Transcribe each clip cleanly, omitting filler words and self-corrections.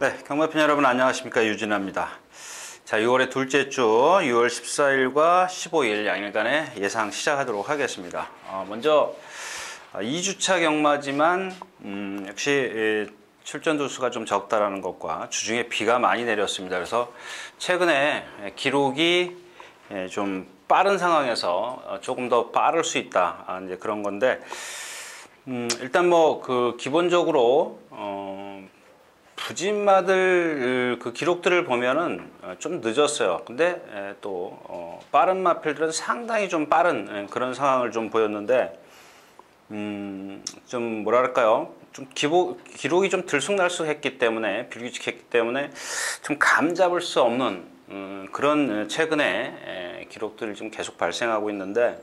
네, 경마팬 여러분 안녕하십니까, 유진아입니다. 자, 6월의 둘째 주 6월 14일과 15일 양일간의 예상 시작하도록 하겠습니다. 먼저 2주차 경마지만 역시 출전 두수가 좀 적다라는 것과 주중에 비가 많이 내렸습니다. 그래서 최근에 기록이 좀 빠른 상황에서 조금 더 빠를 수 있다, 이제 그런 건데, 일단 뭐 기본적으로 부진마들 그 기록들을 보면은 좀 늦었어요. 근데 또 빠른 마필들은 상당히 좀 빠른 그런 상황을 좀 보였는데, 좀 뭐랄까요, 좀 기록이 좀 들쑥날쑥했기 때문에, 불규칙했기 때문에 좀 감 잡을 수 없는 그런 최근에 기록들이 좀 계속 발생하고 있는데,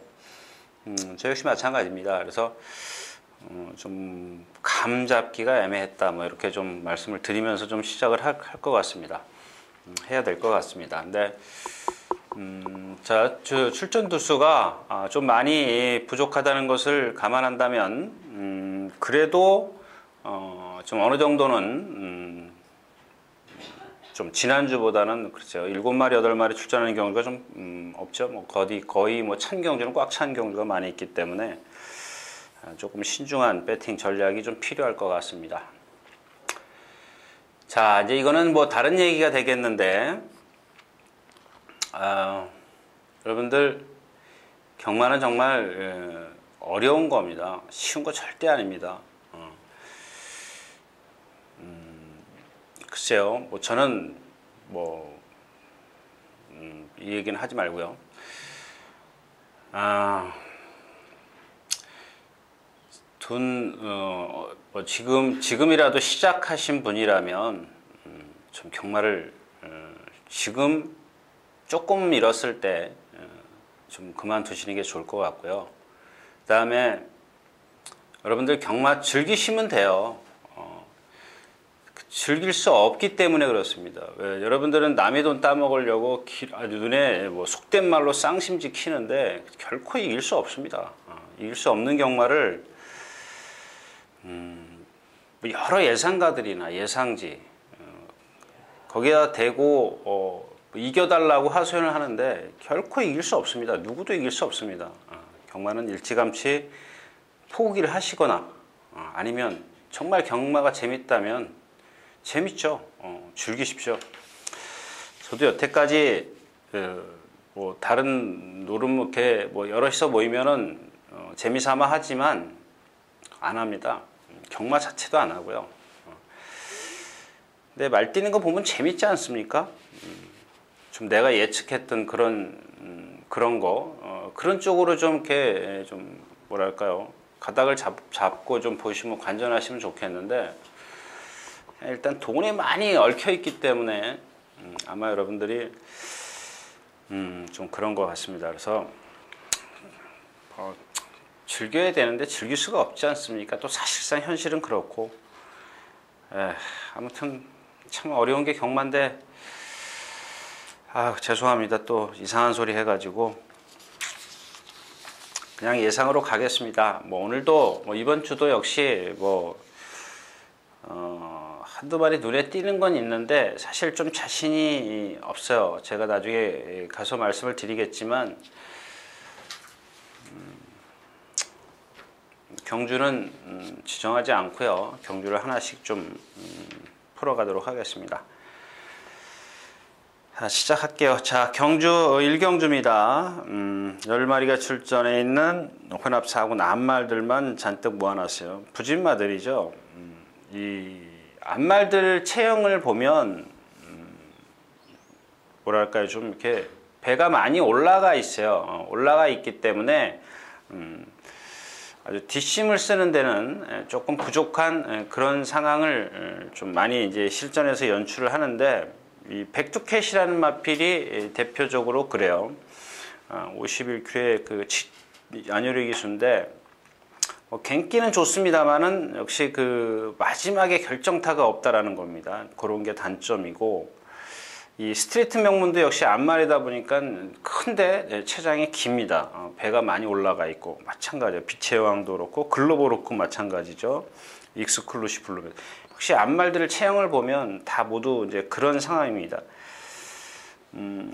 저 역시 마찬가지입니다. 그래서 좀 감 잡기가 애매했다, 뭐 이렇게 좀 말씀을 드리면서 좀 시작을 할 것 같습니다. 해야 될 것 같습니다. 근데 자, 출전 두수가 좀 많이 부족하다는 것을 감안한다면, 그래도 좀 어느 정도는 좀 지난주보다는, 그렇죠, 7마리 8마리 출전하는 경우가 좀 없죠. 뭐 거의 뭐 찬 경주는 꽉 찬 경주가 많이 있기 때문에 조금 신중한 배팅 전략이 좀 필요할 것 같습니다. 자, 이제 이거는 뭐 다른 얘기가 되겠는데, 여러분들, 경마는 정말 어려운 겁니다. 쉬운 거 절대 아닙니다. 글쎄요, 뭐 저는 뭐 이 얘기는 하지 말고요. 뭐 지금이라도 시작하신 분이라면 좀 경마를 지금 조금 잃었을 때 좀 그만두시는 게 좋을 것 같고요. 그 다음에 여러분들 경마 즐기시면 돼요. 즐길 수 없기 때문에 그렇습니다. 왜? 여러분들은 남의 돈 따먹으려고 아주 눈에 뭐 속된 말로 쌍심지 키는데 결코 이길 수 없습니다. 이길 수 없는 경마를 여러 예상가들이나 예상지 거기다 대고 이겨달라고 하소연을 하는데 결코 이길 수 없습니다. 누구도 이길 수 없습니다. 경마는 일찌감치 포기를 하시거나 아니면 정말 경마가 재밌다면 재밌죠. 즐기십시오. 저도 여태까지 뭐 다른 노름목에 뭐 여럿이서 모이면은 재미삼아 하지만 안 합니다. 경마 자체도 안 하고요. 근데 말 뛰는 거 보면 재밌지 않습니까? 좀 내가 예측했던 그런 거, 그런 쪽으로 좀 이렇게 좀 뭐랄까요, 가닥을 잡고 좀 보시면 관전하시면 좋겠는데, 일단 돈에 많이 얽혀 있기 때문에 아마 여러분들이 좀 그런 것 같습니다. 그래서 즐겨야 되는데 즐길 수가 없지 않습니까? 또 사실상 현실은 그렇고, 아무튼 참 어려운 게 경마인데, 죄송합니다. 또 이상한 소리 해가지고 그냥 예상으로 가겠습니다. 뭐 오늘도 뭐 이번 주도 역시 뭐 한두 마리 눈에 띄는 건 있는데 사실 좀 자신이 없어요. 제가 나중에 가서 말씀을 드리겠지만, 경주는 지정하지 않고요. 경주를 하나씩 좀 풀어가도록 하겠습니다. 시작할게요. 자, 경주 1경주입니다. 10마리가 출전해 있는 혼합 4군 암말들만 잔뜩 모아놨어요. 부진마들이죠. 이 암말들 체형을 보면 뭐랄까요, 좀 이렇게 배가 많이 올라가 있어요. 올라가 있기 때문에 아주 뒷심을 쓰는 데는 조금 부족한 그런 상황을 좀 많이 이제 실전에서 연출을 하는데, 이 백두캣이라는 마필이 대표적으로 그래요. 51큐의 그 안효리 기수인데, 갱기는 좋습니다만은 역시 그 마지막에 결정타가 없다라는 겁니다. 그런 게 단점이고, 이 스트레이트 명문도 역시 암말이다 보니까 큰데 체장이 깁니다. 배가 많이 올라가 있고, 마찬가지예요. 빛의 여왕도 그렇고 글로벌 그렇고 마찬가지죠. 익스클루시브 블루벨. 혹시 앞말들을 체형을 보면 다 모두 이제 그런 상황입니다.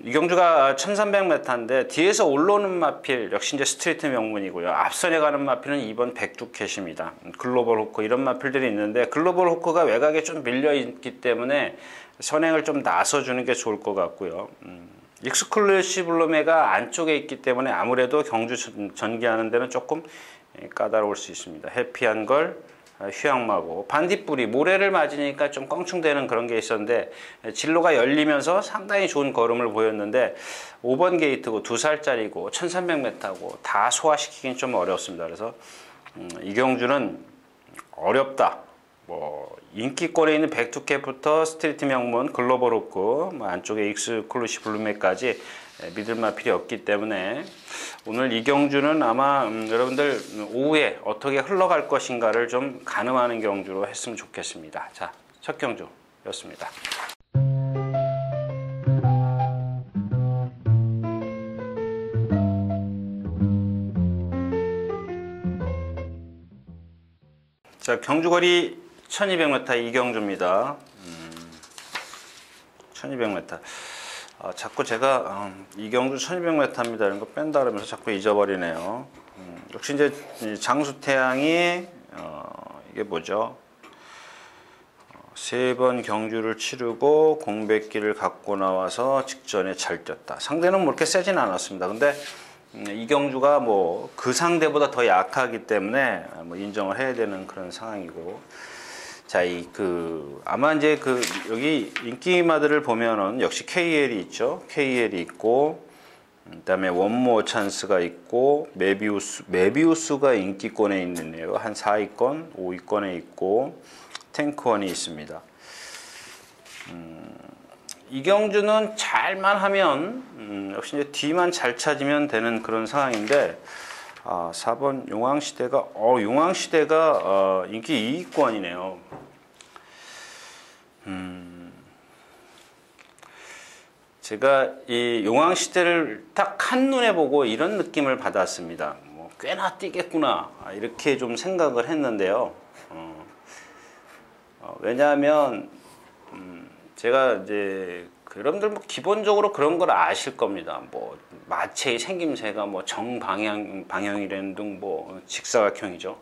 이경주가 1300m인데 뒤에서 올라오는 마필 역시 이제 스트레이트 명문이고요. 앞선에 가는 마필은 2번 백두캣입니다. 글로벌 호크 이런 마필들이 있는데 글로벌 호크가 외곽에 좀 밀려 있기 때문에 선행을 좀 나서주는 게 좋을 것 같고요. 익스클루시브 룸메가 안쪽에 있기 때문에 아무래도 경주 전개하는 데는 조금 까다로울 수 있습니다. 해피한 걸 휴양마고 반딧불이 모래를 맞으니까 좀 껑충되는 그런 게 있었는데 진로가 열리면서 상당히 좋은 걸음을 보였는데 5번 게이트고 2살짜리고 1300m고 다 소화시키긴 좀 어렵습니다. 그래서 이경주는 어렵다. 뭐 인기권에 있는 백두캣부터 스트리트 명문 글로벌 호크 뭐 안쪽에 익스클루시브 룸메까지 믿을 마필이 없기 때문에 오늘 이경주는 아마 여러분들 오후에 어떻게 흘러갈 것인가를 좀 가늠하는 경주로 했으면 좋겠습니다. 자, 첫 경주였습니다. 자, 경주거리 1200m 이경주입니다. 1200m. 자꾸 제가 이경주 1200m입니다 이런 거 뺀다 그러면서 자꾸 잊어버리네요. 역시 이제 장수태양이 이게 뭐죠? 3번 경주를 치르고 공백기를 갖고 나와서 직전에 잘 뛰었다. 상대는 뭐 그렇게 세진 않았습니다. 근데 이경주가 뭐 그 상대보다 더 약하기 때문에 뭐 인정을 해야 되는 그런 상황이고. 자, 아마 이제 여기 인기마들을 보면은 역시 KL이 있죠. KL이 있고, 그다음에 원모어 찬스가 있고, 메비우스가 인기권에 있네요. 한 4위권, 5위권에 있고, 탱크원이 있습니다. 이경주는 잘만 하면, 역시 이제 뒤만 잘 찾으면 되는 그런 상황인데, 4번 용왕시대가, 용왕시대가, 인기 2위권이네요. 제가 이 용왕시대를 딱 한눈에 보고 이런 느낌을 받았습니다. 뭐 꽤나 뛰겠구나 이렇게 좀 생각을 했는데요. 왜냐하면 제가 이제 여러분들 뭐 기본적으로 그런 걸 아실 겁니다. 뭐 마체의 생김새가 뭐 방향이라는 등 뭐 직사각형이죠.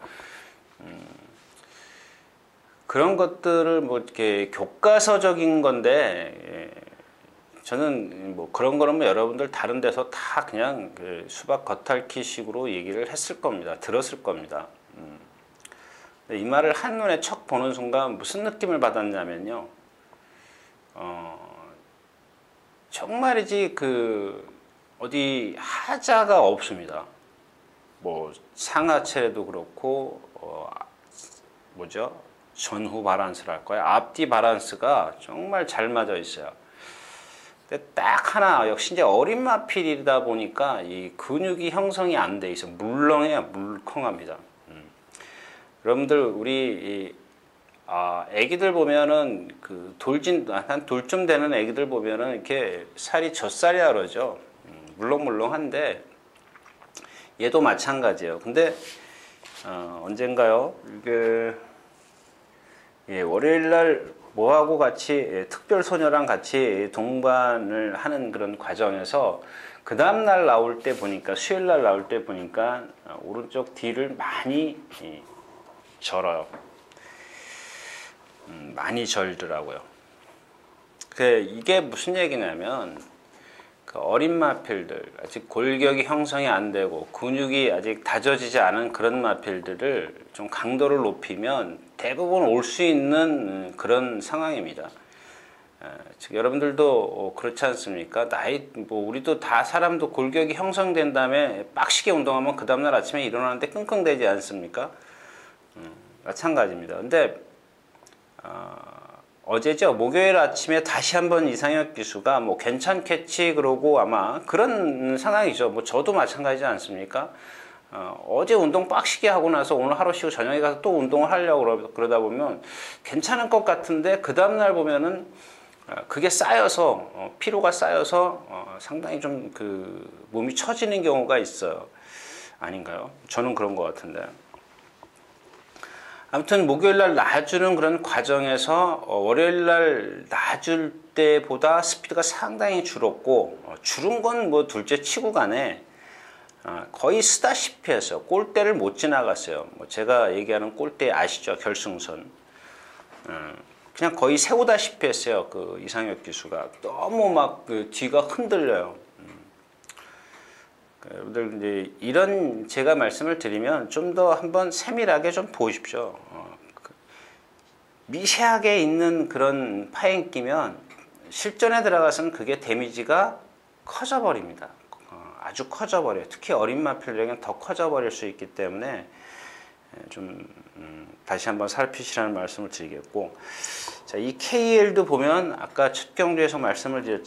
그런 것들을 뭐 이렇게 교과서적인 건데 저는 뭐 그런 거는 뭐 여러분들 다른 데서 다 그냥 수박 겉핥기식으로 얘기를 했을 겁니다. 들었을 겁니다. 이 말을 한눈에 척 보는 순간 무슨 느낌을 받았냐면요. 정말이지 어디 하자가 없습니다. 뭐 상하체도 그렇고 뭐죠? 전후 바란스랄까요? 앞뒤 바란스가 정말 잘 맞아 있어요. 근데 딱 하나 역시 이제 어린 마필이다 보니까 이 근육이 형성이 안 돼 있어. 물렁해요. 물컹합니다. 여러분들 우리 애기들 보면은 한 돌쯤 되는 애기들 보면은 이렇게 살이 젖살이라 그러죠. 물렁물렁한데 얘도 마찬가지예요. 근데 언젠가요? 이게 월요일날 뭐하고 같이 특별소녀랑 같이 동반을 하는 그런 과정에서 그 다음날 나올 때 보니까 수요일날 나올 때 보니까 오른쪽 뒤를 많이 절어요. 많이 절더라고요. 이게 무슨 얘기냐면 어린 마필들 아직 골격이 형성이 안 되고 근육이 아직 다져지지 않은 그런 마필들을 좀 강도를 높이면 대부분 올 수 있는 그런 상황입니다. 즉 여러분들도 그렇지 않습니까? 우리도 다 사람도 골격이 형성된 다음에 빡시게 운동하면 그 다음날 아침에 일어나는데 끙끙대지 않습니까? 마찬가지입니다. 근데 어제죠. 목요일 아침에 다시 한번 이상혁 기수가 뭐 괜찮겠지 그러고 아마 그런 상황이죠. 뭐 저도 마찬가지지 않습니까? 어제 운동 빡시게 하고 나서 오늘 하루 쉬고 저녁에 가서 또 운동을 하려고 그러다 보면 괜찮을 것 같은데 그 다음날 보면은 그게 쌓여서 피로가 쌓여서 상당히 좀 몸이 처지는 경우가 있어요. 아닌가요? 저는 그런 것 같은데. 아무튼 목요일날 놔주는 그런 과정에서 월요일날 놔줄 때보다 스피드가 상당히 줄었고, 줄은 건 뭐 둘째 치고 간에 거의 쓰다시피 했어요. 골대를 못 지나갔어요. 뭐 제가 얘기하는 골대 아시죠? 결승선. 그냥 거의 세우다시피 했어요. 그 이상혁 기수가. 너무 막 그 뒤가 흔들려요. 여러분들 이제 이런 제가 말씀을 드리면 좀 더 한번 세밀하게 좀 보십시오. 미세하게 있는 그런 파행기면 실전에 들어가서는 그게 데미지가 커져 버립니다. 아주 커져 버려요. 특히 어린 마필들에게는 더 커져 버릴 수 있기 때문에 좀 다시 한번 살피시라는 말씀을 드리겠고, 자, 이 KL도 보면 아까 첫 경주에서 말씀을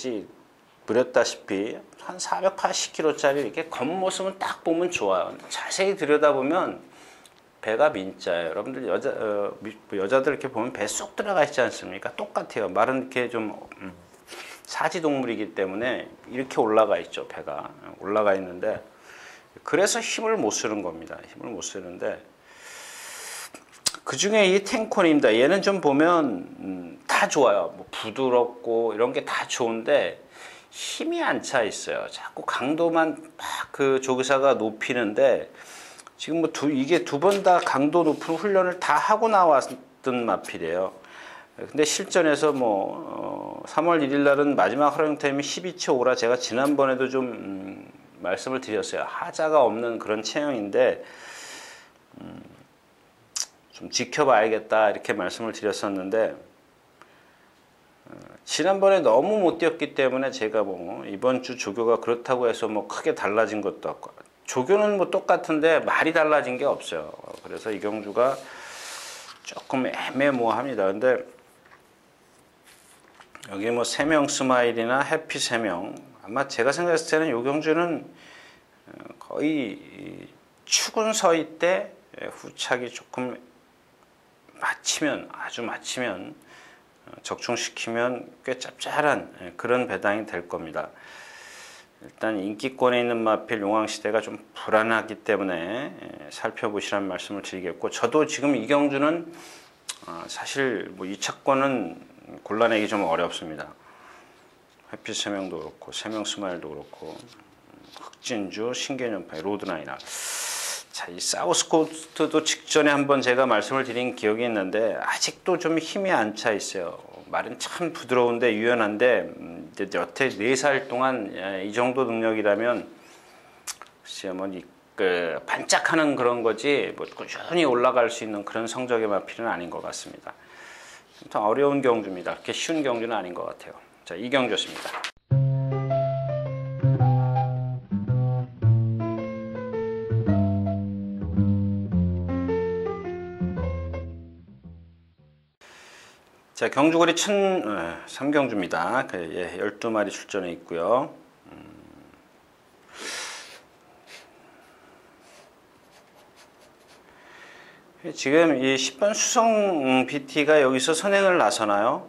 드렸다시피 한 480kg짜리 이렇게 겉모습은 딱 보면 좋아요. 자세히 들여다보면 배가 민자예요. 여러분들 여자들 이렇게 보면 배 쏙 들어가 있지 않습니까? 똑같아요. 말은 이렇게 좀 사지 동물이기 때문에 이렇게 올라가 있죠. 배가 올라가 있는데, 그래서 힘을 못 쓰는 겁니다. 힘을 못 쓰는데, 그 중에 이 탱콘입니다. 얘는 좀 보면 다 좋아요. 뭐 부드럽고 이런 게 다 좋은데 힘이 안 차 있어요. 자꾸 강도만 막 그 조교사가 높이는데, 지금 뭐 이게 두 번 다 강도 높은 훈련을 다 하고 나왔던 마필이에요. 근데 실전에서 뭐 3월 1일 날은 마지막 허용 타임이 12초 5라 제가 지난번에도 좀 말씀을 드렸어요. 하자가 없는 그런 체형인데 좀 지켜봐야겠다 이렇게 말씀을 드렸었는데, 지난번에 너무 못 뛰었기 때문에 제가 뭐 이번 주 조교가 그렇다고 해서 뭐 크게 달라진 것도 없고, 조교는 뭐 똑같은데 말이 달라진 게 없어요. 그래서 이 경주가 조금 애매모호합니다. 근데 여기 뭐 세명 스마일이나 해피 세명, 아마 제가 생각했을 때는 이 경주는 거의 축은 서이 때 후착이 조금 아주 맞추면 적중시키면 꽤 짭짤한 그런 배당이 될 겁니다. 일단 인기권에 있는 마필 용왕시대가 좀 불안하기 때문에 살펴보시라는 말씀을 드리겠고, 저도 지금 이 경주는 사실 뭐 2차권은 골라내기 좀 어렵습니다. 해피 세명도 그렇고 세명 스마일도 그렇고 흑진주, 신개념파의 로드나이나. 자, 이 사우스코스트도 직전에 한번 제가 말씀을 드린 기억이 있는데 아직도 좀 힘이 안 차 있어요. 말은 참 부드러운데 유연한데 여태 4살 동안 이 정도 능력이라면 글쎄요, 뭐 반짝하는 그런 거지 뭐 꾸준히 올라갈 수 있는 그런 성적의 마필은 아닌 것 같습니다. 좀 어려운 경주입니다. 그렇게 쉬운 경주는 아닌 것 같아요. 자, 이 경주였습니다. 자, 경주거리 3경주입니다. 12마리 출전해 있고요. 지금 이 10번 수성 BT가 여기서 선행을 나서나요?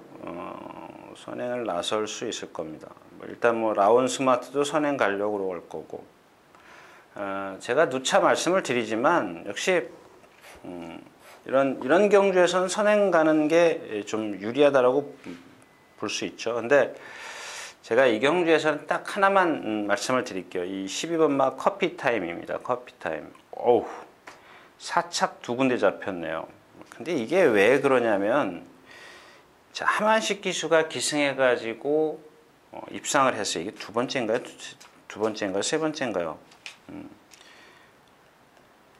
선행을 나설 수 있을 겁니다. 일단 뭐 라온 스마트도 선행 가려고 그럴 거고, 제가 누차 말씀을 드리지만 역시 이런 경주에서는 선행 가는 게 좀 유리하다라고 볼 수 있죠. 근데 제가 이 경주에서는 딱 하나만 말씀을 드릴게요. 이 12번 막 커피 타임입니다. 커피 타임. 어우, 사착 2군데 잡혔네요. 근데 이게 왜 그러냐면, 자, 하만식 기수가 기승해가지고 입상을 했어요. 이게 두 번째인가요? 세 번째인가요?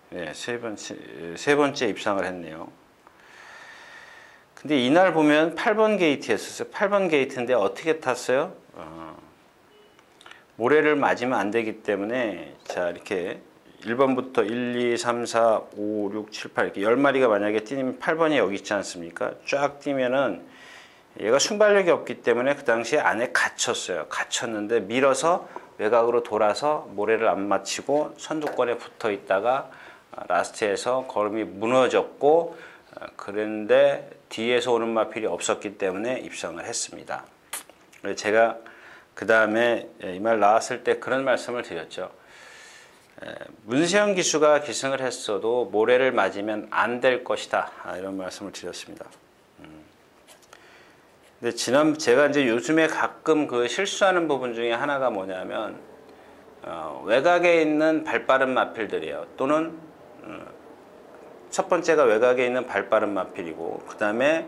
네, 세 번째 입상을 했네요. 근데 이날 보면 8번 게이트였었어요. 8번 게이트인데 어떻게 탔어요? 모래를 맞으면 안 되기 때문에, 자, 이렇게 1번부터 1, 2, 3, 4, 5, 6, 7, 8 이렇게 10마리가 만약에 뛰면 8번이 여기 있지 않습니까? 쫙 뛰면은 얘가 순발력이 없기 때문에 그 당시에 안에 갇혔어요. 갇혔는데 밀어서 외곽으로 돌아서 모래를 안 맞히고 선두권에 붙어 있다가 라스트에서 걸음이 무너졌고, 그런데 뒤에서 오는 마필이 없었기 때문에 입상을 했습니다. 제가 그 다음에 이 말 나왔을 때 그런 말씀을 드렸죠. 문세영 기수가 기승을 했어도 모래를 맞으면 안 될 것이다. 이런 말씀을 드렸습니다. 근데 제가 이제 요즘에 가끔 그 실수하는 부분 중에 하나가 뭐냐면 외곽에 있는 발빠른 마필들이에요. 또는 첫 번째가 외곽에 있는 발빠른 마필이고, 그 다음에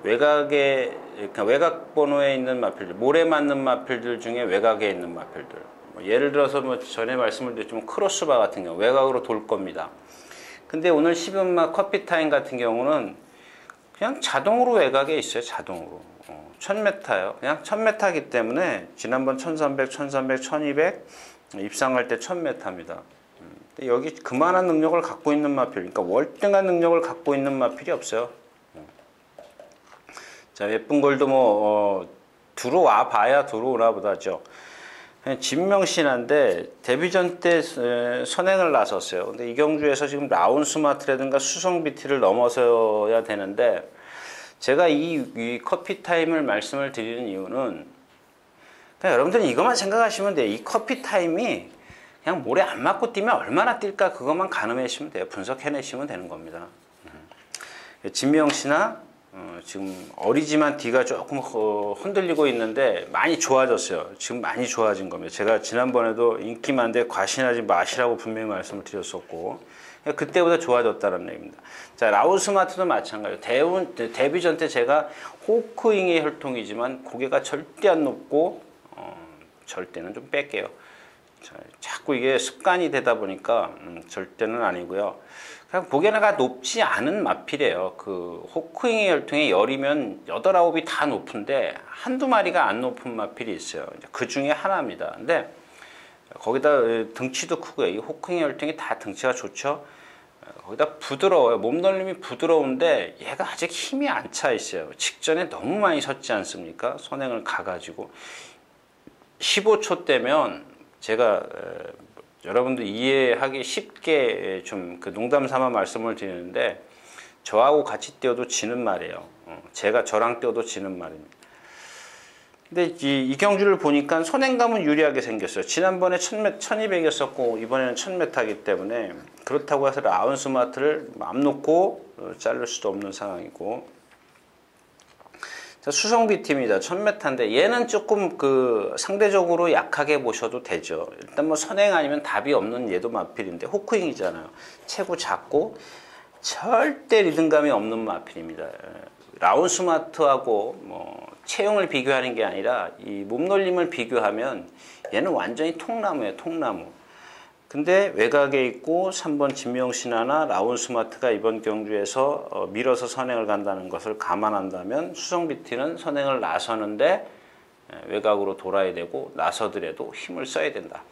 그러니까 외곽 번호에 있는 마필들, 모래 맞는 마필들 중에 외곽에 있는 마필들. 예를 들어서 뭐 전에 말씀을 드렸지만 크로스바 같은 경우 외곽으로 돌 겁니다. 근데 오늘 10음마 커피타임 같은 경우는 그냥 자동으로 외곽에 있어요. 자동으로. 1000m예요. 그냥 1000m이기 때문에 지난번 1300, 1300, 1200 입상할 때 1000m입니다. 여기 그만한 능력을 갖고 있는 마필, 그러니까 월등한 능력을 갖고 있는 마필이 없어요. 자, 예쁜 걸도 뭐 들어와 봐야 들어오나 보다죠. 진명신한데 데뷔전 때 선행을 나섰어요. 근데 이경주에서 지금 라운 스마트라든가 수성 BT를 넘어서야 되는데, 제가 이 커피 타임을 말씀을 드리는 이유는 그냥 여러분들은 이것만 생각하시면 돼요. 이 커피 타임이 그냥 모래 안 맞고 뛰면 얼마나 뛸까, 그것만 가늠하시면 돼요. 분석해내시면 되는 겁니다. 진명씨나 지금 어리지만 뒤가 조금 흔들리고 있는데 많이 좋아졌어요. 지금 많이 좋아진 겁니다. 제가 지난번에도 인기 많은데 과신하지 마시라고 분명히 말씀을 드렸었고, 그때보다 좋아졌다는 얘기입니다. 자, 라운스마트도 마찬가지예요. 데뷔전 때 제가 호크윙의 혈통이지만 고개가 절대 안 높고, 절대는 좀 뺄게요. 자, 자꾸 이게 습관이 되다 보니까 절대는 아니고요. 그냥 고개가 높지 않은 마필이에요. 그 호크윙의 혈통에 열이면 8, 9이 다 높은데 한두 마리가 안 높은 마필이 있어요. 그 중에 하나입니다. 근데 거기다 등치도 크고요. 이 호크윙의 혈통이 다 등치가 좋죠. 거기다 부드러워요. 몸놀림이 부드러운데 얘가 아직 힘이 안 차 있어요. 직전에 너무 많이 섰지 않습니까? 선행을 가가지고 15초 때면 제가 여러분들 이해하기 쉽게 좀 그 농담 삼아 말씀을 드리는데, 저하고 같이 뛰어도 지는 말이에요. 제가 저랑 뛰어도 지는 말입니다. 근데 이경주를 보니까 선행감은 유리하게 생겼어요. 지난번에 1200이었었고 이번에는 1000m이기 때문에 그렇다고 해서 라운스마트를 맘 놓고 자를 수도 없는 상황이고. 자, 수성비 팀입니다. 1000m인데 얘는 조금 그 상대적으로 약하게 보셔도 되죠. 일단 뭐 선행 아니면 답이 없는 얘도 마필인데 호크윙이잖아요. 체구 작고 절대 리듬감이 없는 마필입니다. 라운스마트하고 뭐 체형을 비교하는 게 아니라 이 몸놀림을 비교하면 얘는 완전히 통나무예요. 통나무. 근데 외곽에 있고 3번 진명신하나 라운스마트가 이번 경주에서 밀어서 선행을 간다는 것을 감안한다면 수성비티는 선행을 나서는데 외곽으로 돌아야 되고, 나서더라도 힘을 써야 된다.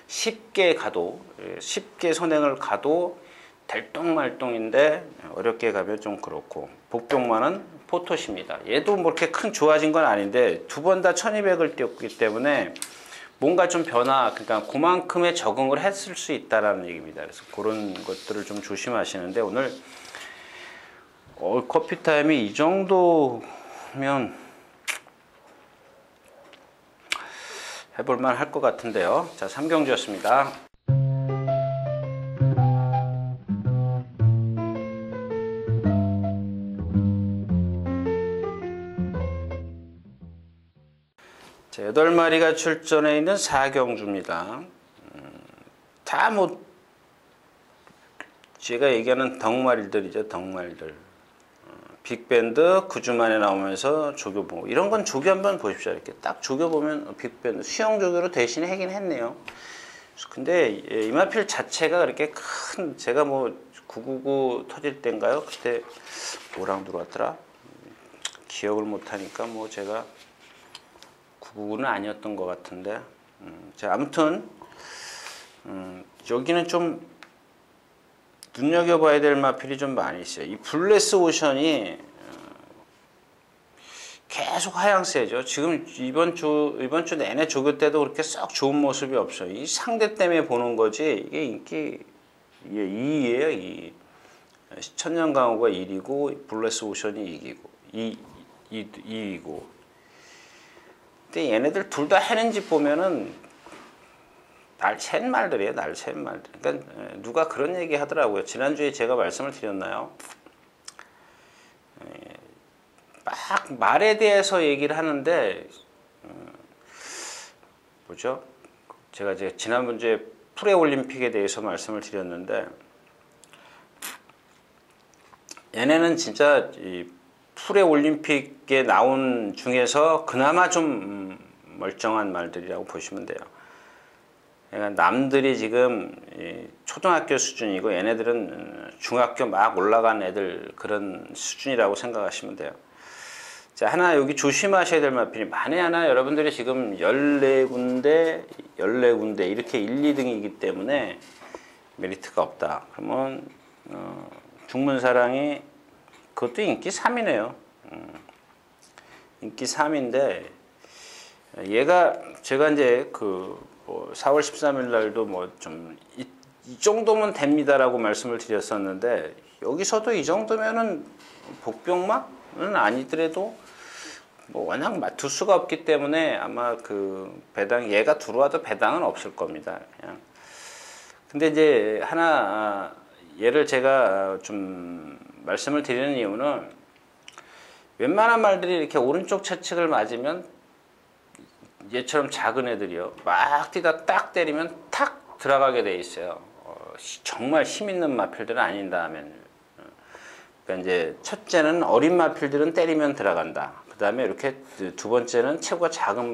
쉽게 선행을 가도 될똥말똥인데 어렵게 가면 좀 그렇고. 복병만은 포토시입니다. 얘도 뭐 이렇게 큰 좋아진 건 아닌데 2번 다 1200을 뛰었기 때문에 뭔가 좀 그러니까 그만큼의 적응을 했을 수 있다라는 얘기입니다. 그래서 그런 것들을 좀 조심하시는데, 오늘 커피 타임이 이 정도면 해볼만 할 것 같은데요. 자, 3경주였습니다. 자, 8마리가 출전해 있는 4경주입니다. 다 뭐 제가 얘기하는 덩말들이죠. 덩말들. 빅밴드 9주 만에 나오면서 조교보, 이런 건 조교 한번 보십시오. 이렇게 딱 조교 보면 빅밴드 수영 조교로 대신에 하긴 했네요. 근데 이마필 자체가 그렇게 큰, 제가 뭐 999 터질 때인가요? 그때 뭐랑 들어왔더라? 기억을 못하니까 뭐 제가 999는 아니었던 것 같은데. 자, 아무튼 여기는 좀 눈여겨봐야 될 마필이 좀 많이 있어요. 이 블레스 오션이 계속 하향세죠. 지금 이번 주 내내 조교 때도 그렇게 썩 좋은 모습이 없어요. 이 상대 때문에 보는 거지, 이게 인기 2위예요. 2위. 천년강호가 1위고 블레스 오션이 2위고. 근데 얘네들 둘 다 해는 집 보면은 날챈 말들이에요. 날챈 말들. 그러니까 누가 그런 얘기 하더라고요. 지난주에 제가 말씀을 드렸나요? 막 말에 대해서 얘기를 하는데 뭐죠? 제가 이제 지난주에 프레올림픽에 대해서 말씀을 드렸는데 얘네는 진짜 이 프레올림픽에 나온 중에서 그나마 좀 멀쩡한 말들이라고 보시면 돼요. 그러니까 남들이 지금 초등학교 수준이고 얘네들은 중학교 막 올라간 애들 그런 수준이라고 생각하시면 돼요. 자, 하나 여기 조심하셔야 될 마필이 만에 하나 여러분들이 지금 14군데 이렇게 1, 2등이기 때문에 메리트가 없다. 그러면 중문사랑이 그것도 인기 3이네요. 인기 3인데 얘가 제가 이제 그 4월 13일 날도 뭐 좀 이 정도면 됩니다라고 말씀을 드렸었는데 여기서도 이 정도면은 복병막은 아니더라도 뭐 워낙 맞출 수가 없기 때문에 아마 그 배당 얘가 들어와도 배당은 없을 겁니다. 그냥. 근데 이제 하나 얘를 제가 좀 말씀을 드리는 이유는 웬만한 말들이 이렇게 오른쪽 채측을 맞으면 얘처럼 작은 애들이요 막 뛰다 딱 때리면 탁 들어가게 돼 있어요. 정말 힘 있는 마필들은 아닌다 하면 그러니까 이제 첫째는 어린 마필들은 때리면 들어간다. 그 다음에 이렇게 두 번째는 체구가 작은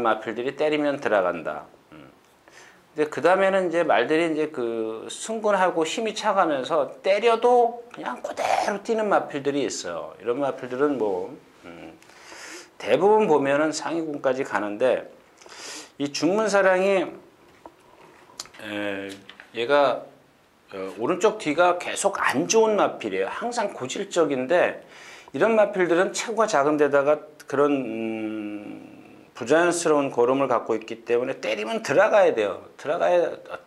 마필들이 때리면 들어간다. 근데 그 다음에는 이제 말들이 이제 그 승군하고 힘이 차가면서 때려도 그냥 그대로 뛰는 마필들이 있어요. 이런 마필들은 뭐 대부분 보면은 상위군까지 가는데 이 중문사랑이 얘가 오른쪽 뒤가 계속 안 좋은 마필이에요. 항상 고질적인데 이런 마필들은 체구가 작은 데다가 그런 부자연스러운 걸음을 갖고 있기 때문에 때리면 들어가야 돼요.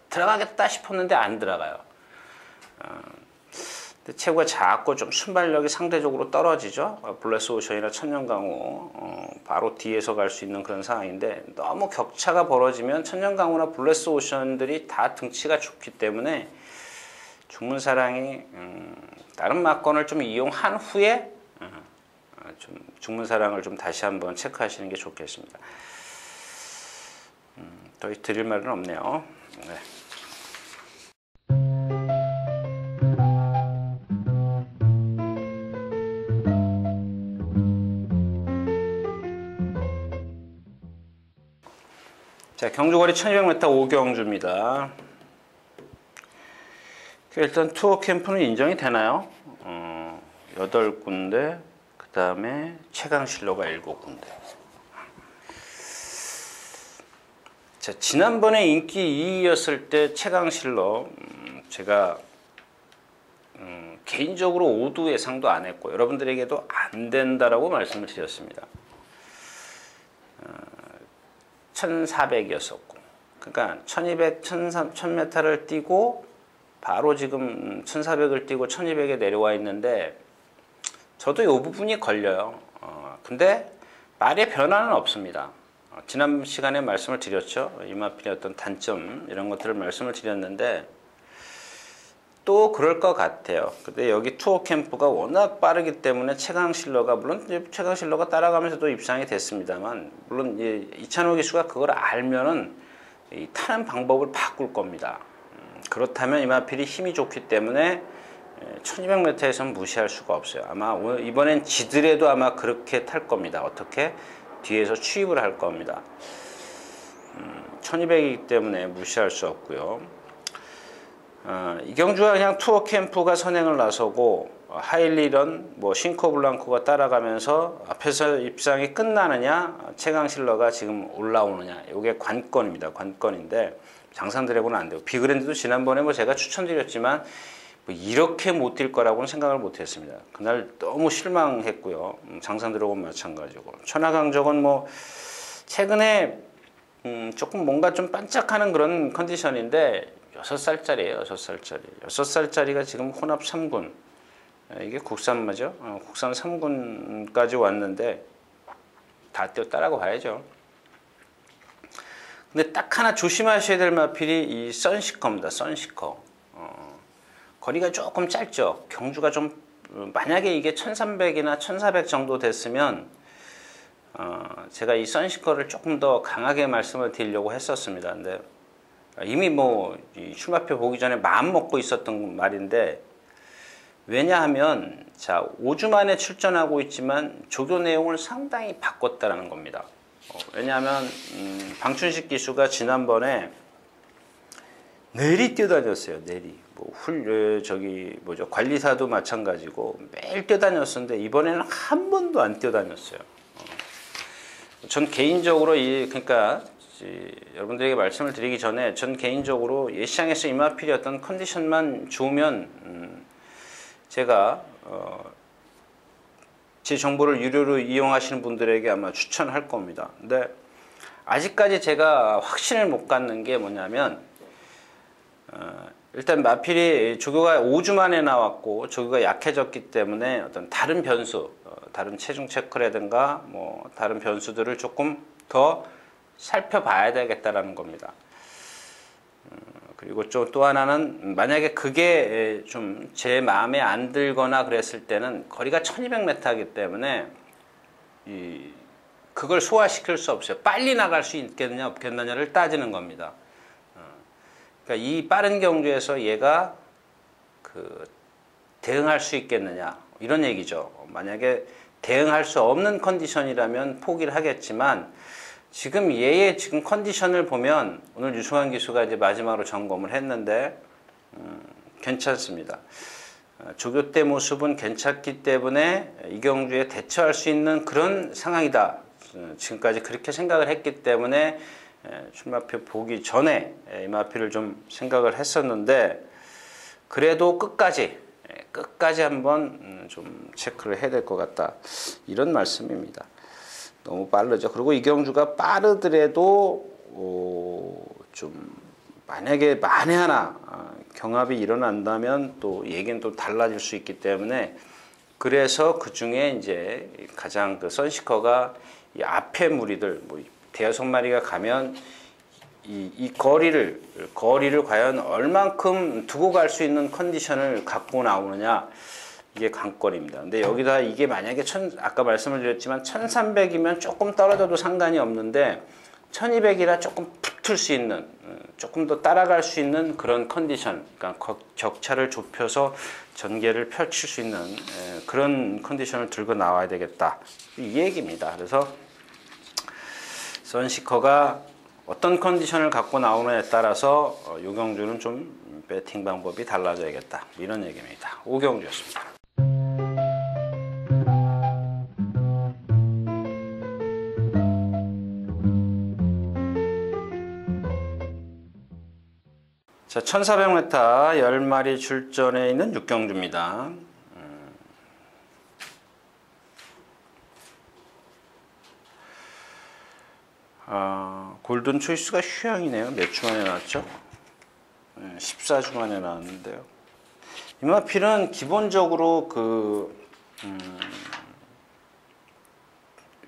들어가겠다 싶었는데 안 들어가요. 체구가 작고 좀 순발력이 상대적으로 떨어지죠. 블레스 오션이나 천년강호 바로 뒤에서 갈 수 있는 그런 상황인데 너무 격차가 벌어지면 천년강호나 블레스 오션들이 다 등치가 좋기 때문에 중문사랑이 다른 막건을 좀 이용한 후에 좀 중문사랑을 좀 다시 한번 체크하시는 게 좋겠습니다. 더 드릴 말은 없네요. 네. 자, 경주거리 1200m 오경주입니다. 일단 투어 캠프는 인정이 되나요? 8군데, 그 다음에 최강실로가 7군데. 자, 지난번에 인기 2위였을 때 최강실로 제가 개인적으로 5두 예상도 안 했고 여러분들에게도 안 된다라고 말씀을 드렸습니다. 1400이었었고 그러니까 1200, 1000m를 뛰고 바로 지금 1400을 뛰고 1200에 내려와 있는데 저도 이 부분이 걸려요. 근데 말의 변화는 없습니다. 지난 시간에 말씀을 드렸죠. 이마필의 어떤 단점 이런 것들을 말씀을 드렸는데 또 그럴 것 같아요. 근데 여기 투어 캠프가 워낙 빠르기 때문에 최강실러가 물론 이제 최강실러가 따라가면서도 입상이 됐습니다만 물론 이찬호 기수가 그걸 알면은 이 타는 방법을 바꿀 겁니다. 그렇다면 이마필이 힘이 좋기 때문에 1200m에서는 무시할 수가 없어요. 아마 이번엔 지더라도 아마 그렇게 탈 겁니다. 어떻게? 뒤에서 추입을 할 겁니다. 1200이기 때문에 무시할 수 없고요. 이경주가 그냥 투어 캠프가 선행을 나서고 하일리런 뭐 싱커블랑코가 따라가면서 앞에서 입상이 끝나느냐 최강실러가 지금 올라오느냐 이게 관건입니다. 관건인데 장산드래곤은 안 되고 비그랜드도 지난번에 뭐 제가 추천드렸지만 뭐 이렇게 못 뛸 거라고는 생각을 못 했습니다. 그날 너무 실망했고요. 장산드래곤 마찬가지고 천하강적은 뭐 최근에 조금 뭔가 좀 반짝하는 그런 컨디션인데 6살짜리예요. 6살짜리. 6살짜리가 지금 혼합 3군. 이게 국산마죠. 국산 3군까지 왔는데 다 뛰어 따라가 봐야죠. 근데 딱 하나 조심하셔야 될 마필이 이 선시커입니다. 선시커. 거리가 조금 짧죠. 경주가 좀 만약에 이게 1300이나 1400 정도 됐으면 제가 이 선시커를 조금 더 강하게 말씀을 드리려고 했었습니다. 근데 이미 뭐 이 출마표 보기 전에 마음 먹고 있었던 말인데, 왜냐하면 자 5주 만에 출전하고 있지만 조교 내용을 상당히 바꿨다라는 겁니다. 왜냐하면 방춘식 기수가 지난번에 내리 뛰어다녔어요. 내리. 뭐 관리사도 마찬가지고 매일 뛰어다녔었는데 이번에는 한 번도 안 뛰어다녔어요. 전 개인적으로 그러니까 여러분들에게 말씀을 드리기 전에 전 개인적으로 예시장에서 이마필이 어떤 컨디션만 좋으면 제가 제 정보를 유료로 이용하시는 분들에게 아마 추천할 겁니다. 근데 아직까지 제가 확신을 못 갖는 게 뭐냐면, 일단 마필이 조교가 5주 만에 나왔고 조교가 약해졌기 때문에 어떤 다른 변수, 다른 체중 체크라든가 뭐 다른 변수들을 조금 더 살펴봐야 되겠다라는 겁니다. 그리고 또 하나는 만약에 그게 좀 제 마음에 안 들거나 그랬을 때는 거리가 1200m이기 때문에 그걸 소화시킬 수 없어요. 빨리 나갈 수 있겠느냐 없겠느냐를 따지는 겁니다. 그러니까 이 빠른 경주에서 얘가 대응할 수 있겠느냐 이런 얘기죠. 만약에 대응할 수 없는 컨디션이라면 포기를 하겠지만, 지금 얘의 지금 컨디션을 보면 오늘 유승환 기수가 이제 마지막으로 점검을 했는데 괜찮습니다. 조교 때 모습은 괜찮기 때문에 이 경주에 대처할 수 있는 그런 상황이다. 지금까지 그렇게 생각을 했기 때문에 출마표 보기 전에 이마필을 좀 생각을 했었는데, 그래도 끝까지 한번 좀 체크를 해야 될 것 같다. 이런 말씀입니다. 너무 빠르죠. 그리고 이 경주가 빠르더라도 좀 만약에 만에 하나 경합이 일어난다면 또 얘기는 또 달라질 수 있기 때문에, 그래서 그 중에 이제 가장 선시커가 이 앞에 무리들 뭐 대여섯 마리가 가면 이 거리를 과연 얼만큼 두고 갈 수 있는 컨디션을 갖고 나오느냐, 이게 관건입니다. 근데 여기다 이게 만약에 아까 말씀을 드렸지만 1300이면 조금 떨어져도 상관이 없는데 1200이라 조금 붙을 수 있는, 조금 더 따라갈 수 있는 그런 컨디션, 그러니까 격차를 좁혀서 전개를 펼칠 수 있는 그런 컨디션을 들고 나와야 되겠다, 이 얘기입니다. 그래서 선시커가 어떤 컨디션을 갖고 나오느냐에 따라서 요경주는 좀 배팅 방법이 달라져야겠다, 이런 얘기입니다. 오경주였습니다. 자, 1400m 10마리 출전해 있는 육경주입니다. 골든 초이스가 휴양이네요. 몇 주 만에 나왔죠? 14주 만에 나왔는데요. 이마필은 기본적으로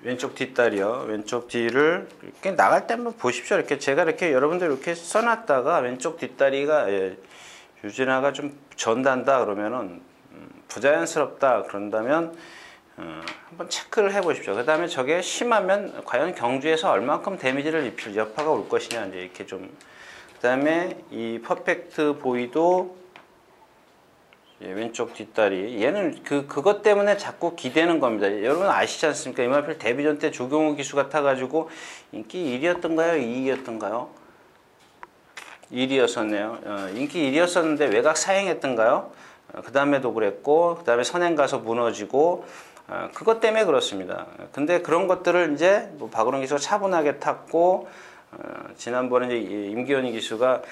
왼쪽 뒷다리요. 왼쪽 뒤를 이렇게 나갈 때 한번 보십시오. 이렇게 제가 이렇게 여러분들 이렇게 써놨다가 왼쪽 뒷다리가 유진아가 좀 전단다 그러면은 부자연스럽다 그런다면 한번 체크를 해 보십시오. 그 다음에 저게 심하면 과연 경주에서 얼만큼 데미지를 입힐 여파가 올 것이냐, 이제 이렇게 좀. 그 다음에 이 퍼펙트 보이도 왼쪽 뒷다리, 얘는 그것 때문에 자꾸 기대는 겁니다. 여러분 아시지 않습니까? 이마필 데뷔전 때 조경호 기수가 타가지고 인기 1위였던가요? 2위였던가요? 1위였었네요. 인기 1위였었는데 외곽 사행했던가요? 그 다음에도 그랬고, 그 다음에 선행 가서 무너지고, 그것 때문에 그렇습니다. 근데 그런 것들을 이제 뭐 박은홍 기수가 차분하게 탔고, 지난번에 이제 임기현 기수가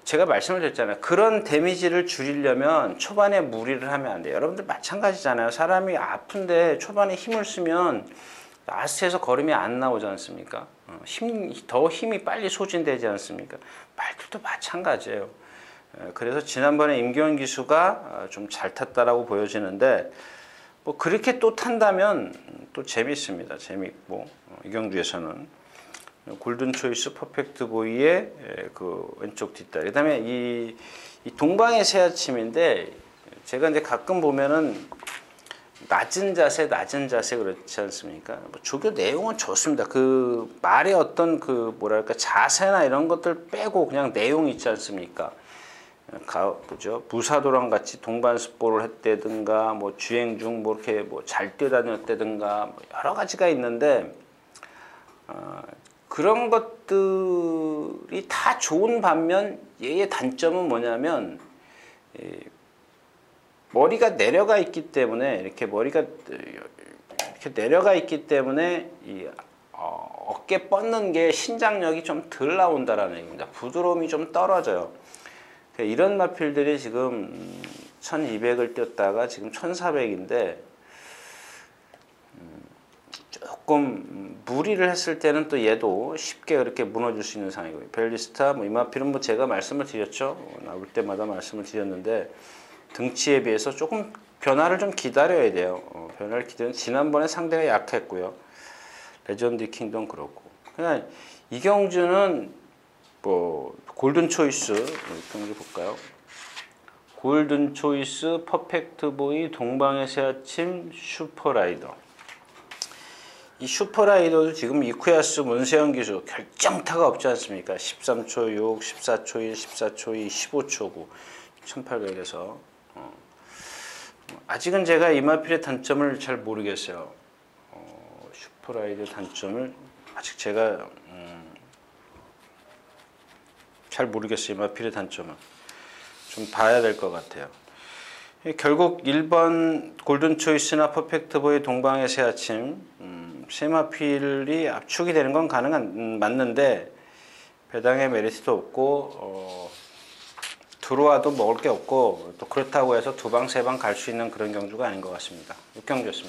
제가 말씀을 드렸잖아요. 그런 데미지를 줄이려면 초반에 무리를 하면 안 돼요. 여러분들 마찬가지잖아요. 사람이 아픈데 초반에 힘을 쓰면 라스트에서 걸음이 안 나오지 않습니까? 더 힘이 빨리 소진되지 않습니까? 말들도 마찬가지예요. 그래서 지난번에 임기현 기수가 좀 잘 탔다라고 보여지는데, 뭐 그렇게 또 탄다면 또 재밌습니다. 재밌고, 이 경주에서는. 골든 초이스 퍼펙트 보이의 그 왼쪽 뒷다리. 그다음에 이 동방의 새 아침인데 제가 이제 가끔 보면은 낮은 자세 그렇지 않습니까? 뭐 조교 내용은 좋습니다. 그 말의 어떤 그 뭐랄까 자세나 이런 것들 빼고 그냥 내용 있지 않습니까? 그죠? 무사도랑 같이 동반습보를 했다든가, 뭐 주행 중 뭐 이렇게 뭐 잘 뛰어다녔다든가, 뭐 여러 가지가 있는데, 그런 것들이 다 좋은 반면 얘의 단점은 뭐냐면, 머리가 내려가 있기 때문에 이렇게 머리가 이렇게 내려가 있기 때문에 이 어깨 뻗는 게 신장력이 좀 덜 나온다라는 얘기입니다. 부드러움이 좀 떨어져요. 이런 마필들이 지금 1200을 뛰었다가 지금 1400인데 조금 무리를 했을 때는 또 얘도 쉽게 그렇게 무너질 수 있는 상황이고요. 벨리스타, 뭐 이 마필은 뭐 제가 말씀을 드렸죠. 나올 때마다 말씀을 드렸는데 등치에 비해서 조금 변화를 좀 기다려야 돼요. 변화를 기다리는 지난번에 상대가 약했고요. 레전드 킹덤 그렇고. 그냥 이경주는 뭐 골든 초이스 경주 볼까요? 골든 초이스 퍼펙트 보이 동방의 새 아침 슈퍼라이더. 이 슈퍼라이더도 지금 이쿠야스 문세영 기수 결정타가 없지 않습니까? 13초 6, 14초 1, 14초 2, 15초 9, 1800에서 아직은 제가 이마필의 단점을 잘 모르겠어요. 슈퍼라이더 단점을 아직 제가 잘 모르겠어요. 이마필의 단점은 좀 봐야 될 것 같아요. 결국 1번 골든 초이스나 퍼펙트 보이 동방의 새 아침 새 마필이 압축이 되는 건 맞는데 배당의 메리트도 없고 들어와도 먹을 게 없고 또 그렇다고 해서 두 방 세 방 갈 수 있는 그런 경주가 아닌 것 같습니다. 6경주였습니다.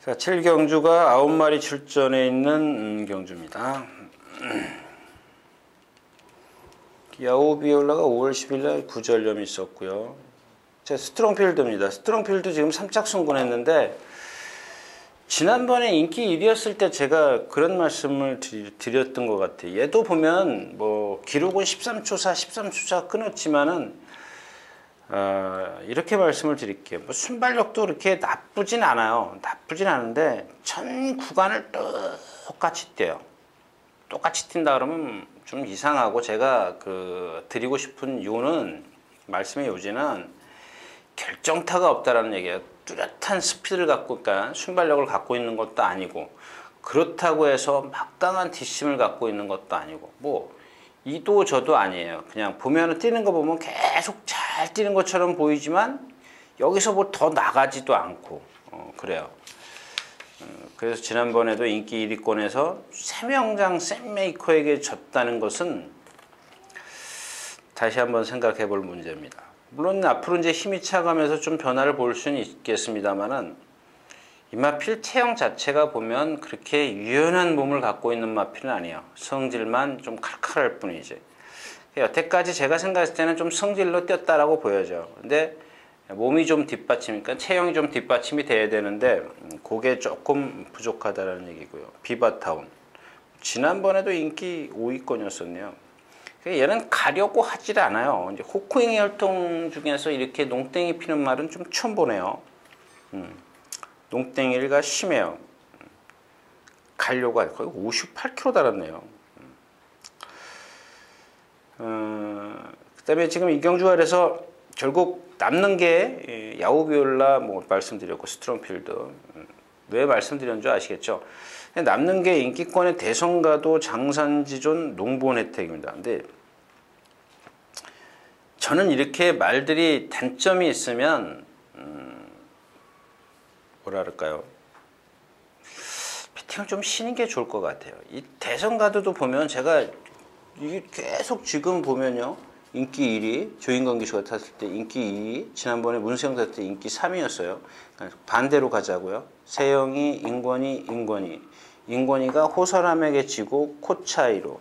자, 7경주가 9마리 출전해 있는 경주입니다. 야오비올라가 5월 10일날 구전염이 있었고요. 자, 스트롱필드입니다. 스트롱필드 지금 3짝 승군했는데 지난번에 인기 1위였을 때 제가 그런 말씀을 드렸던 것 같아요. 얘도 보면 뭐 기록은 13초4 끊었지만은 이렇게 말씀을 드릴게요. 뭐 순발력도 그렇게 나쁘진 않아요. 나쁘진 않은데 전 구간을 똑같이 뛰어요. 똑같이 뛴다 그러면 좀 이상하고 제가 드리고 싶은 말씀의 요지는 결정타가 없다라는 얘기예요. 뚜렷한 스피드를 갖고, 그러니까 순발력을 갖고 있는 것도 아니고 그렇다고 해서 막강한 뒷심을 갖고 있는 것도 아니고 뭐 이도 저도 아니에요. 그냥 보면은 뛰는 거 보면 계속 잘 뛰는 것처럼 보이지만 여기서 뭐 더 나가지도 않고 그래요. 그래서 지난번에도 인기 1위권에서 세명장 샘메이커에게 졌다는 것은 다시 한번 생각해 볼 문제입니다. 물론 앞으로 이제 힘이 차가면서 좀 변화를 볼 수는 있겠습니다만은 이 마필 체형 자체가 보면 그렇게 유연한 몸을 갖고 있는 마필은 아니에요. 성질만 좀 칼칼할 뿐이지. 여태까지 제가 생각했을 때는 좀 성질로 뛰었다라고 보여져. 근데 몸이 좀 뒷받침이니까 체형이 좀 뒷받침이 돼야 되는데 그게 조금 부족하다라는 얘기고요. 비바타운. 지난번에도 인기 5위권이었었네요. 얘는 가려고 하질 않아요. 이제 호크잉 혈통 중에서 이렇게 농땡이 피는 말은 좀 처음 보네요. 농땡이가 심해요. 가려고 하요. 거의 58kg 달았네요. 그 다음에 지금 이경주가 그래서 결국 남는 게 야오비올라 뭐 말씀드렸고 스트롱필드 왜 말씀드렸는지 아시겠죠? 남는 게 인기권의 대성가도 장산지존 농본 혜택입니다. 근데 저는 이렇게 말들이 단점이 있으면 뭐라 그럴까요? 피팅을 좀 쉬는 게 좋을 것 같아요. 이 대성가도도 보면 제가 이게 계속 지금 보면요. 인기 1위, 조인건 기수가 탔을 때 인기 2위, 지난번에 문세영 탔을 때 인기 3위였어요. 반대로 가자고요. 세영이, 인권이 인권위가 호선함에게 지고 코 차이로.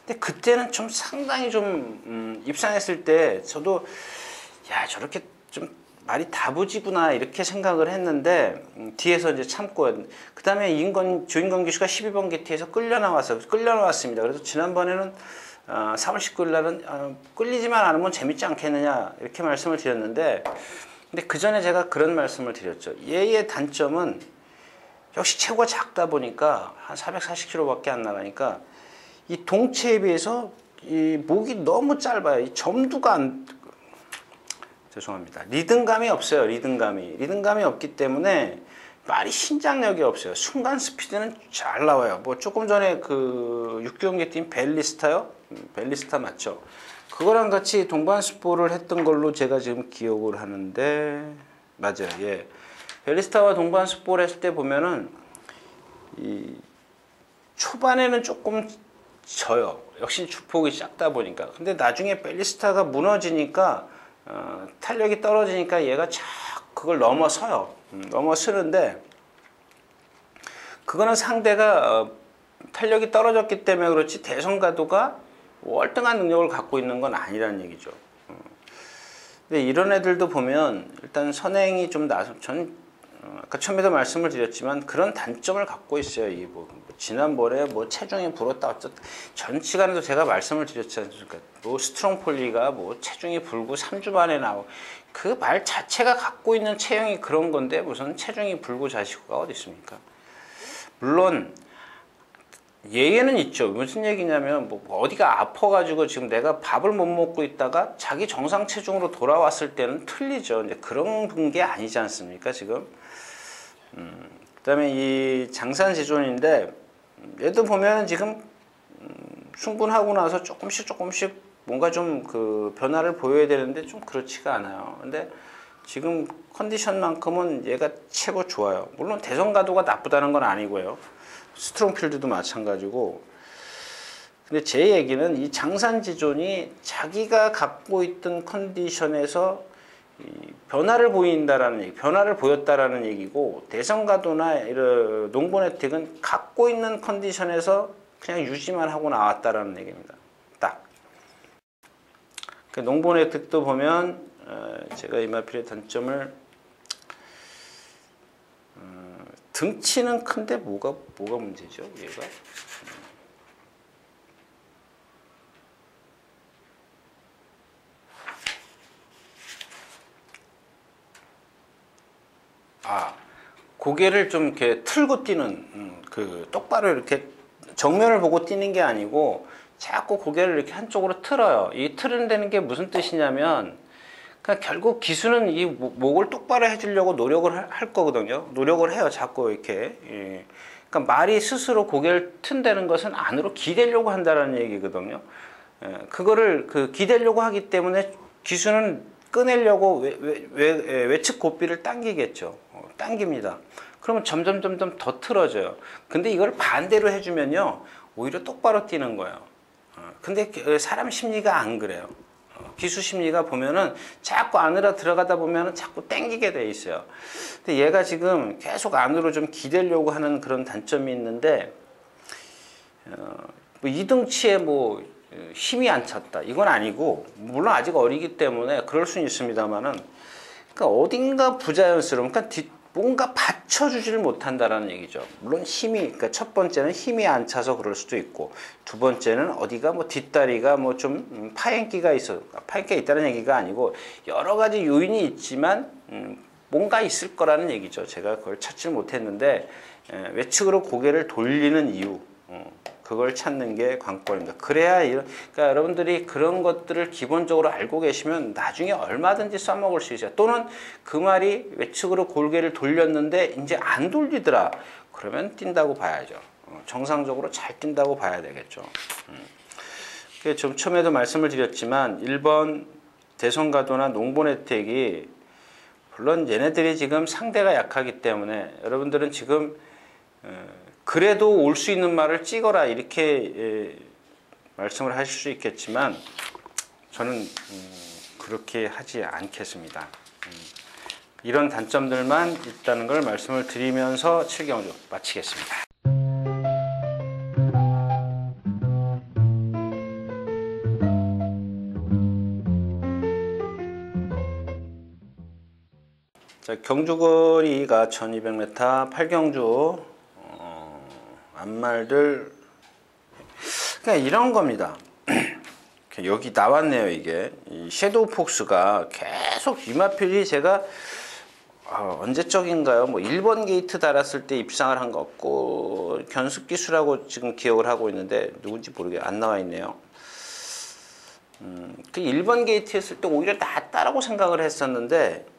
근데 그때는 좀 상당히 좀 입상했을 때 저도 야 저렇게 좀 말이 다부지구나 이렇게 생각을 했는데 뒤에서 이제 참고 그 다음에 조인권 교수가 12번 게티에서 끌려나왔습니다. 그래서 지난번에는 4월 19일 날은 끌리지만 않으면 재밌지 않겠느냐 이렇게 말씀을 드렸는데 근데 그 전에 제가 그런 말씀을 드렸죠. 얘의 단점은 역시 체구가 작다 보니까 한 440kg 밖에 안 나가니까 이 동체에 비해서 이 목이 너무 짧아요. 이 점두가 죄송합니다. 리듬감이 없어요. 리듬감이 없기 때문에 말이 신장력이 없어요. 순간 스피드는 잘 나와요. 뭐 조금 전에 그 육경기 팀 벨리스타요? 벨리스타 맞죠? 그거랑 같이 동반스포를 했던 걸로 제가 지금 기억을 하는데 맞아요. 예. 벨리스타와 동반스포를 했을 때 보면은 이 초반에는 조금 져요. 역시 주폭이 작다 보니까. 근데 나중에 벨리스타가 무너지니까 탄력이 떨어지니까 얘가 그걸 넘어서요. 넘어서는데 그거는 상대가 탄력이 떨어졌기 때문에 그렇지 대성가도가 월등한 능력을 갖고 있는 건 아니라는 얘기죠. 근데 이런 애들도 보면 일단 선행이 좀 전 아까 처음에도 말씀을 드렸지만 그런 단점을 갖고 있어요. 이 지난번에 뭐 체중이 불었다 어쩌다 전 시간에도 제가 말씀을 드렸지 않습니까? 뭐 스트롱폴리가 뭐 체중이 불고 3주 만에 나오고 그 말 자체가 갖고 있는 체형이 그런 건데 무슨 체중이 불고 자시고가 어디 있습니까? 물론 예외는 있죠. 무슨 얘기냐면 뭐 어디가 아파가지고 지금 내가 밥을 못 먹고 있다가 자기 정상 체중으로 돌아왔을 때는 틀리죠. 이제 그런 게 아니지 않습니까 지금? 그다음에 이 장산지존인데 얘도 보면 지금 충분하고 나서 조금씩 뭔가 좀 그 변화를 보여야 되는데 좀 그렇지가 않아요. 근데 지금 컨디션만큼은 얘가 최고 좋아요. 물론 대성가도가 나쁘다는 건 아니고요. 스트롱필드도 마찬가지고. 근데 제 얘기는 이 장산지존이 자기가 갖고 있던 컨디션에서 변화를 보인다라는 얘기, 변화를 보였다라는 얘기고 대성가도나 이런 농본혜택은 갖고 있는 컨디션에서 그냥 유지만 하고 나왔다라는 얘기입니다. 딱. 그 농본혜택도 보면 제가 이마필의 단점을 등치는 큰데 뭐가 문제죠? 얘가? 고개를 좀 이렇게 틀고 뛰는 그 똑바로 이렇게 정면을 보고 뛰는 게 아니고 자꾸 고개를 이렇게 한쪽으로 틀어요. 이 틀은다는 게 무슨 뜻이냐면 그러니까 결국 기수는 이 목을 똑바로 해주려고 노력을 할 거거든요. 노력을 해요. 자꾸 이렇게. 예. 그러니까 말이 스스로 고개를 튼다는 것은 안으로 기대려고 한다는 얘기거든요. 예. 그거를 기대려고 하기 때문에 기수는 꺼내려고 외측 고삐를 당기겠죠. 당깁니다. 그러면 점점 더 틀어져요. 근데 이걸 반대로 해주면요. 오히려 똑바로 뛰는 거예요. 근데 사람 심리가 안 그래요. 기수 심리가 보면은 자꾸 안으로 들어가다 보면은 자꾸 땡기게 돼 있어요. 근데 얘가 지금 계속 안으로 좀 기대려고 하는 그런 단점이 있는데, 뭐 이등치에 뭐 힘이 안 찼다. 이건 아니고, 물론 아직 어리기 때문에 그럴 수는 있습니다만은, 그러니까 어딘가 부자연스러운, 그러니까 뭔가 받쳐주지를 못한다라는 얘기죠. 물론 그러니까 첫 번째는 힘이 안 차서 그럴 수도 있고, 두 번째는 어디가 뭐 뒷다리가 뭐 좀 파행기가 있다는 얘기가 아니고, 여러 가지 요인이 있지만, 뭔가 있을 거라는 얘기죠. 제가 그걸 찾지 못했는데, 외측으로 고개를 돌리는 이유, 그걸 찾는 게 관건입니다. 그러니까 여러분들이 그런 것들을 기본적으로 알고 계시면 나중에 얼마든지 써먹을 수 있어요. 또는 그 말이 외측으로 고개를 돌렸는데 이제 안 돌리더라. 그러면 뛴다고 봐야죠. 정상적으로 잘 뛴다고 봐야 되겠죠. 좀 처음에도 말씀을 드렸지만 1번 대성가도나 농본혜택이 물론 얘네들이 지금 상대가 약하기 때문에 여러분들은 지금 그래도 올 수 있는 말을 찍어라 이렇게 말씀을 하실 수 있겠지만 저는 그렇게 하지 않겠습니다. 이런 단점들만 있다는 걸 말씀을 드리면서 7경주 마치겠습니다. 자, 경주거리가 1200m, 8경주 앞말들 그냥 이런 겁니다. 여기 나왔네요. 이게 이 섀도우 폭스가 계속 이마필이 제가 언제적인가요? 뭐 1번 게이트 달았을 때 입상을 한 거 없고 견습 기수라고 지금 기억을 하고 있는데 누군지 모르게 안 나와 있네요. 그 1번 게이트 했을 때 오히려 낫다라고 생각을 했었는데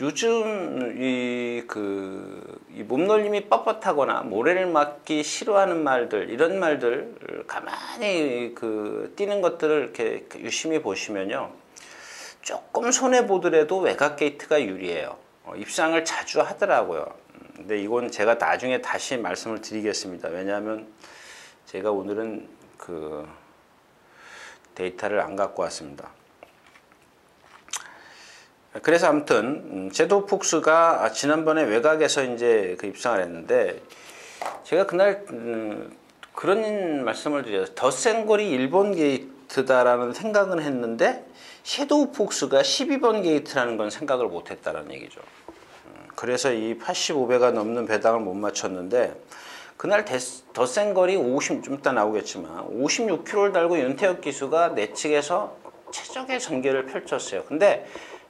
요즘 이 몸놀림이 뻣뻣하거나 모래를 맞기 싫어하는 말들, 이런 말들 가만히 뛰는 것들을 이렇게 유심히 보시면요, 조금 손해 보더라도 외곽 게이트가 유리해요. 입상을 자주 하더라고요. 근데 이건 제가 나중에 다시 말씀을 드리겠습니다. 왜냐하면 제가 오늘은 데이터를 안 갖고 왔습니다. 그래서 아무튼 섀도우 폭스가 지난번에 외곽에서 이제 입상을 했는데, 제가 그날 그런 말씀을 드려요. 더 센 거리 1번 게이트다라는 생각은 했는데 섀도우 폭스가 12번 게이트라는 건 생각을 못 했다는 얘기죠. 그래서 이 85배가 넘는 배당을 못 맞췄는데, 그날 더 센 거리 좀 이따 나오겠지만 56km를 달고 윤태혁 기수가 내측에서 최적의 전개를 펼쳤어요. 근데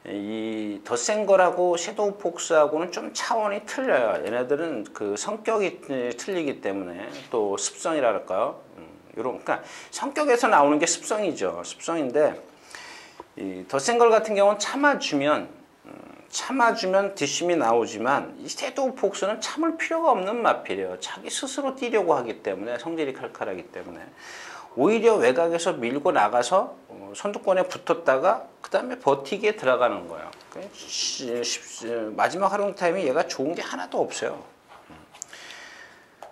이 더 센 거라고 섀도우 폭스하고는 좀 차원이 틀려요. 얘네들은 성격이 틀리기 때문에, 또 습성이랄까요? 그러니까 성격에서 나오는 게 습성이죠. 습성인데 이 더 센 걸 같은 경우는 참아주면 뒷심이 나오지만, 이 섀도우 폭스는 참을 필요가 없는 마필이에요. 자기 스스로 뛰려고 하기 때문에, 성질이 칼칼하기 때문에 오히려 외곽에서 밀고 나가서 선두권에 붙었다가 그 다음에 버티기에 들어가는 거예요. 마지막 활용 타임이 얘가 좋은 게 하나도 없어요.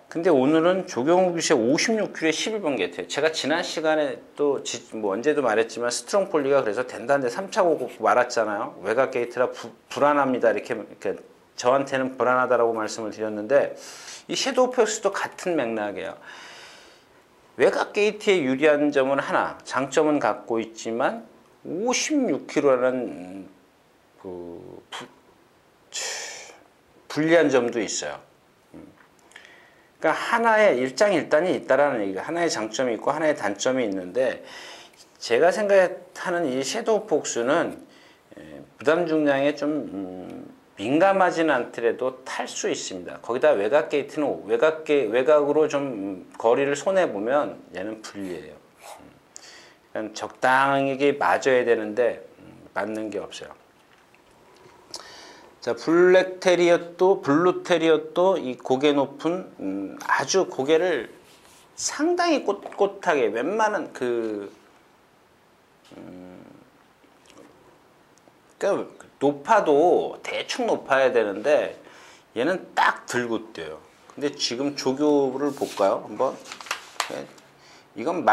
근데 오늘은 조경욱 기수의 56km에 11번 게이트. 제가 지난 시간에 또 언제도 말했지만 스트롱 폴리가 그래서 된다는데 3차 고고 말았잖아요. 외곽 게이트라 불안합니다. 이렇게 저한테는 불안하다라고 말씀을 드렸는데, 이 섀도우 폭스도 같은 맥락이에요. 외곽 게이트에 유리한 점은 하나, 장점은 갖고 있지만 56km라는 불리한 점도 있어요. 그러니까 하나의 일장일단이 있다라는 얘기가, 하나의 장점이 있고 하나의 단점이 있는데, 제가 생각하는 이 섀도우 폭스는 부담 중량에 좀 민감하지는 않더라도 탈 수 있습니다. 거기다 외곽 게이트는 외곽으로 좀 거리를 손해 보면 얘는 불리해요. 그러니까 적당하게 맞아야 되는데 맞는 게 없어요. 자, 블루 테리어도 이 고개 높은 아주 고개를 상당히 꼿꼿하게, 웬만한 그러니까 높아도 대충 높아야 되는데 얘는 딱 들고 뛰어요. 근데 지금 조교를 볼까요? 한번. 이건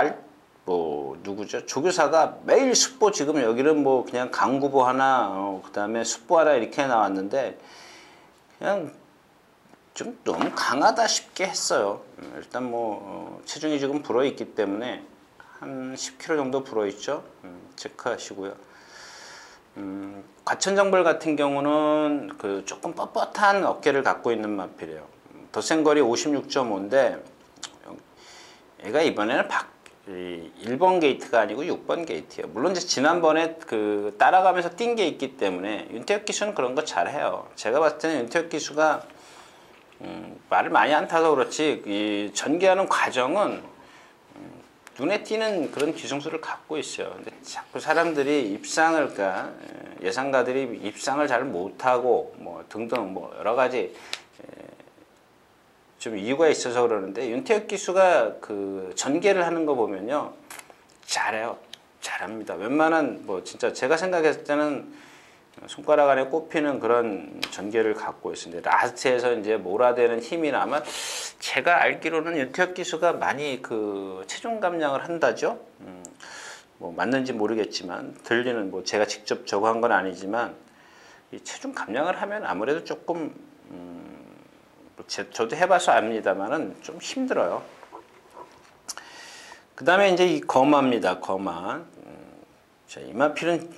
누구죠? 조교사가 매일 숫보, 지금 여기는 그냥 강구보 하나, 그 다음에 숫보 하나 이렇게 나왔는데, 그냥 좀 너무 강하다 싶게 했어요. 일단 체중이 지금 불어있기 때문에 한 10kg 정도 불어있죠. 체크하시고요. 과천정벌 같은 경우는 조금 뻣뻣한 어깨를 갖고 있는 마필이에요. 더 센 거리 56.5인데 얘가 이번에는 1번 게이트가 아니고 6번 게이트예요. 물론 이제 지난번에 따라가면서 뛴 게 있기 때문에, 윤태혁 기수는 그런 거 잘해요. 제가 봤을 때는 윤태혁 기수가 말을 많이 안 타서 그렇지 이 전개하는 과정은 눈에 띄는 그런 기술을 갖고 있어요. 근데 자꾸 사람들이 예상가들이 입상을 잘 못하고 등등 여러 가지 좀 이유가 있어서 그러는데, 윤태혁 기수가 전개를 하는 거 보면요, 잘해요. 잘합니다. 웬만한 진짜 제가 생각했을 때는 손가락 안에 꼽히는 그런 전개를 갖고 있습니다. 라스트에서 이제 몰아대는 힘이나, 아마 제가 알기로는 윤태혁 기수가 많이 체중 감량을 한다죠. 맞는지 모르겠지만 들리는, 제가 직접 저거 한 건 아니지만 이 체중 감량을 하면 아무래도 조금 저도 해봐서 압니다만은 좀 힘들어요. 그 다음에 이제 이 거마입니다. 거마. 자, 이마필은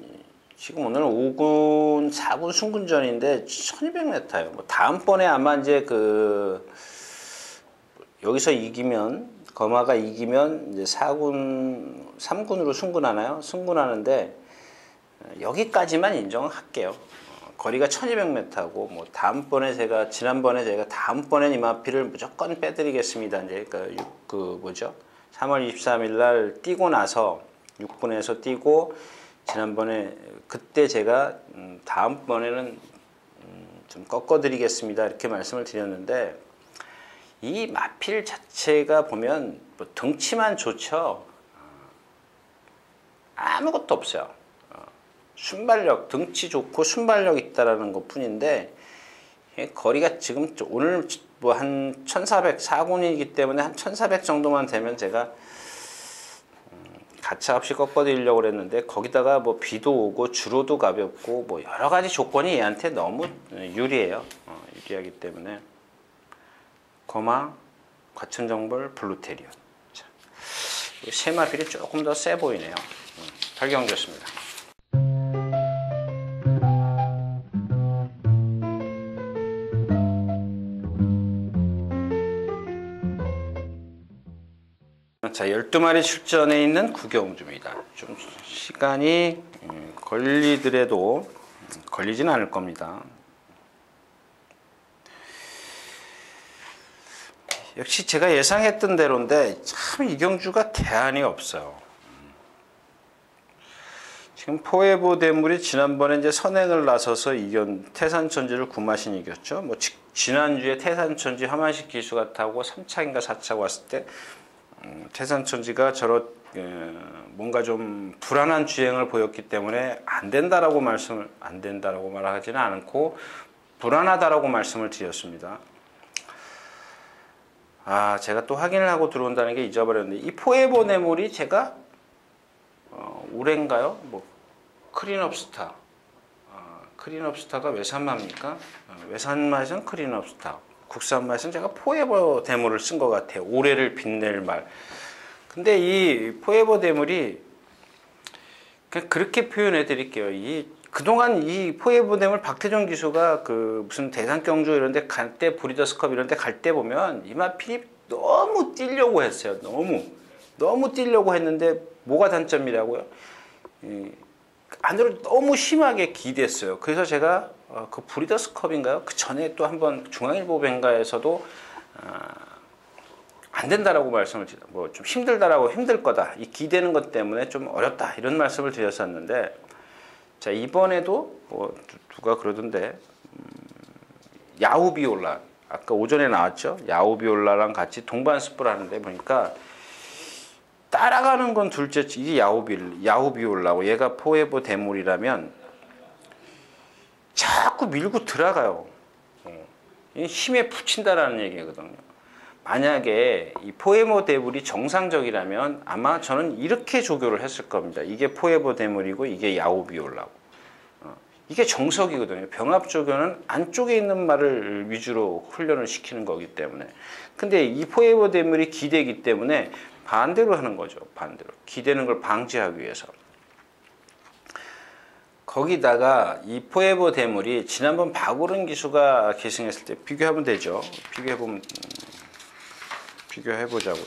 지금 오늘 5군, 4군 승군전인데 1200m예요. 뭐 다음번에 아마 이제 여기서 이기면, 거마가 이기면 이제 4군, 3군으로 승군하나요? 승군하는데 여기까지만 인정할게요. 거리가 1200m고 뭐 지난번에 제가 다음번엔 이마피를 무조건 빼드리겠습니다. 이제 뭐죠? 3월 23일 날 뛰고 나서 6군에서 뛰고 지난번에 그때 제가 다음번에는 좀 꺾어드리겠습니다 이렇게 말씀을 드렸는데, 이 마필 자체가 보면 뭐 등치만 좋죠. 아무것도 없어요. 순발력, 등치 좋고 순발력 있다라는 것 뿐인데, 거리가 지금 오늘 뭐 한 1400, 4군이기 때문에 한 1400 정도만 되면 제가 가차 없이 꺾어드리려고 그랬는데, 거기다가 뭐 비도 오고 주로도 가볍고 뭐 여러 가지 조건이 얘한테 너무 유리해요. 유리하기 때문에 거마, 과천정벌, 블루테리온. 자, 세 마필이 조금 더 세 보이네요. 발경 좋습니다. 자, 12마리 출전해 있는 구경주입니다. 좀 시간이 걸리더라도 걸리진 않을 겁니다. 역시 제가 예상했던 대로인데 참 이경주가 대안이 없어요. 지금 포에보 대물이 지난번에 이제 선행을 나서서 태산천지를 구마신 이겼죠. 뭐 지난주에 태산천지 하만식 기수가 타고 3차인가 4차 왔을 때 태산천지가 뭔가 좀 불안한 주행을 보였기 때문에 안 된다라고 말하지는 않고 불안하다라고 말씀을 드렸습니다. 제가 또 확인을 하고 들어온다는 게 잊어버렸는데, 이 포에보 네물이 제가 올해인가요? 뭐 크린업스타, 크린업스타가 외산마입니까? 외산마에서는 크린업스타, 국산마에서는 제가 포에버 대물을 쓴 것 같아요. 올해를 빛낼 말. 근데 이 포에버 대물이 그냥 그렇게 표현해 드릴게요. 그동안 이 포에버 대물 박태종 기수가 무슨 대산경주 이런 데 갈 때, 브리더스컵 이런 데 갈 때 보면 이마필이 너무 뛰려고 했어요. 너무 뛰려고 했는데 뭐가 단점이라고요? 안으로 너무 심하게 기댔어요. 그래서 제가 그 브리더스컵인가요? 그 전에 또 한번 중앙일보 뱅가에서도 안 된다라고 말씀을 드렸어요. 뭐 좀 힘들 거다. 이 기대는 것 때문에 좀 어렵다. 이런 말씀을 드렸었는데, 자, 이번에도 뭐 누가 그러던데 야후비올라, 아까 오전에 나왔죠. 야후비올라랑 같이 동반 스프를 하는데 보니까 따라가는 건 둘째치, 이게 야후비올라고 얘가 포에버 대물이라면 자꾸 밀고 들어가요. 힘에 붙인다라는 얘기거든요. 만약에 이 포에버 대물이 정상적이라면 아마 저는 이렇게 조교를 했을 겁니다. 이게 포에버 대물이고 이게 야후비올라고. 이게 정석이거든요. 병합 조교는 안쪽에 있는 말을 위주로 훈련을 시키는 거기 때문에. 근데 이 포에버 대물이 기대기 때문에 반대로 하는 거죠. 반대로. 기대는 걸 방지하기 위해서. 거기다가 이 포에버 대물이 지난번 박오른 기수가 계승했을 때 비교하면 되죠. 비교해보자고요.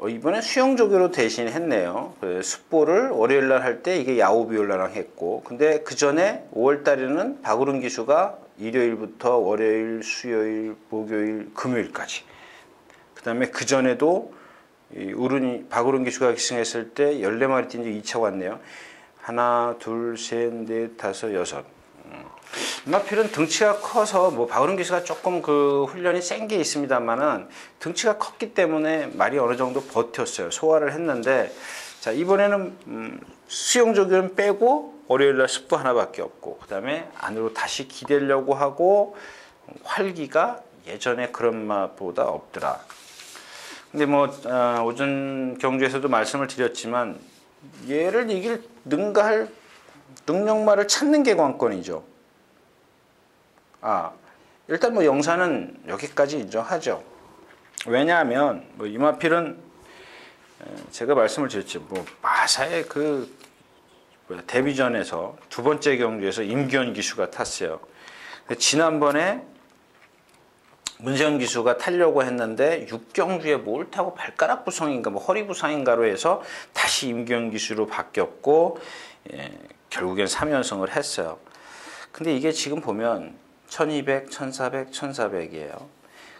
이번에 수영조교로 대신 했네요. 숫보를 월요일날 할 때 이게 야후비올라랑 했고, 근데 그 전에 5월달에는 박오른 기수가 일요일부터 월요일, 수요일, 목요일, 금요일까지. 그 다음에 그 전에도 박오른 기수가 기승했을 때 14마리 뛴 지 2차 왔네요. 하나, 둘, 셋, 넷, 다섯, 여섯. 이마필은 등치가 커서 뭐 박오른 기수가 조금 훈련이 센 게 있습니다만은 등치가 컸기 때문에 말이 어느 정도 버텼어요. 소화를 했는데, 자, 이번에는 수영조교는 빼고 월요일날 습부 하나밖에 없고, 그 다음에 안으로 다시 기대려고 하고 활기가 예전에 그런 맛보다 없더라. 근데 뭐 오전 경주에서도 말씀을 드렸지만 얘를 이길 능가할 능력마를 찾는 게 관건이죠. 일단 뭐 영사는 여기까지 인정하죠. 왜냐하면 뭐 이마필은 제가 말씀을 드렸죠. 뭐 마사의 그 데뷔전에서 두 번째 경주에서 임기현 기수가 탔어요. 지난번에 문세영 기수가 타려고 했는데 6경주에 뭘 타고 발가락 부상인가 뭐 허리 부상인가로 해서 다시 임기현 기수로 바뀌었고 결국엔 3연승을 했어요. 근데 이게 지금 보면 1200, 1400, 1400이에요.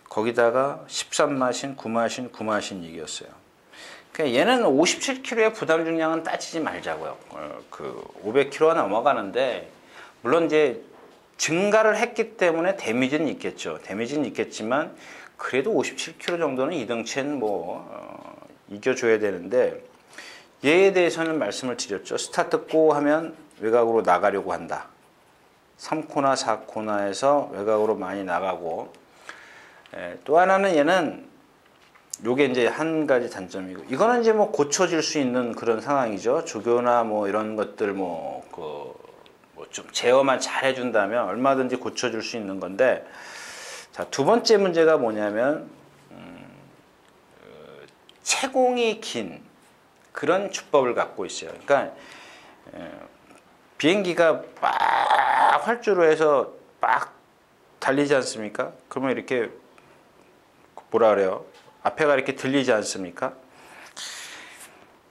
거기다가 13마신, 9마신, 9마신 이겼어요. 그러니까 얘는 57kg의 부담 중량은 따지지 말자고요. 그 500kg가 넘어가는데 물론 이제 증가를 했기 때문에 데미지는 있겠죠. 데미지는 있겠지만 그래도 57kg 정도는 이등치는 이겨줘야 되는데 얘에 대해서는 말씀을 드렸죠. 스타트 고 하면 외곽으로 나가려고 한다. 3코나 4코나에서 외곽으로 많이 나가고 또 하나는 얘는 요게 이제 한 가지 단점이고 이거는 이제 뭐 고쳐질 수 있는 그런 상황이죠. 조교나 뭐 이런 것들 좀 제어만 잘 해준다면 얼마든지 고쳐줄 수 있는 건데 자, 두 번째 문제가 뭐냐면 채공이 긴 그런 주법을 갖고 있어요. 그러니까 비행기가 막 활주로 해서 막 달리지 않습니까? 그러면 이렇게 뭐라 그래요? 앞에가 이렇게 들리지 않습니까?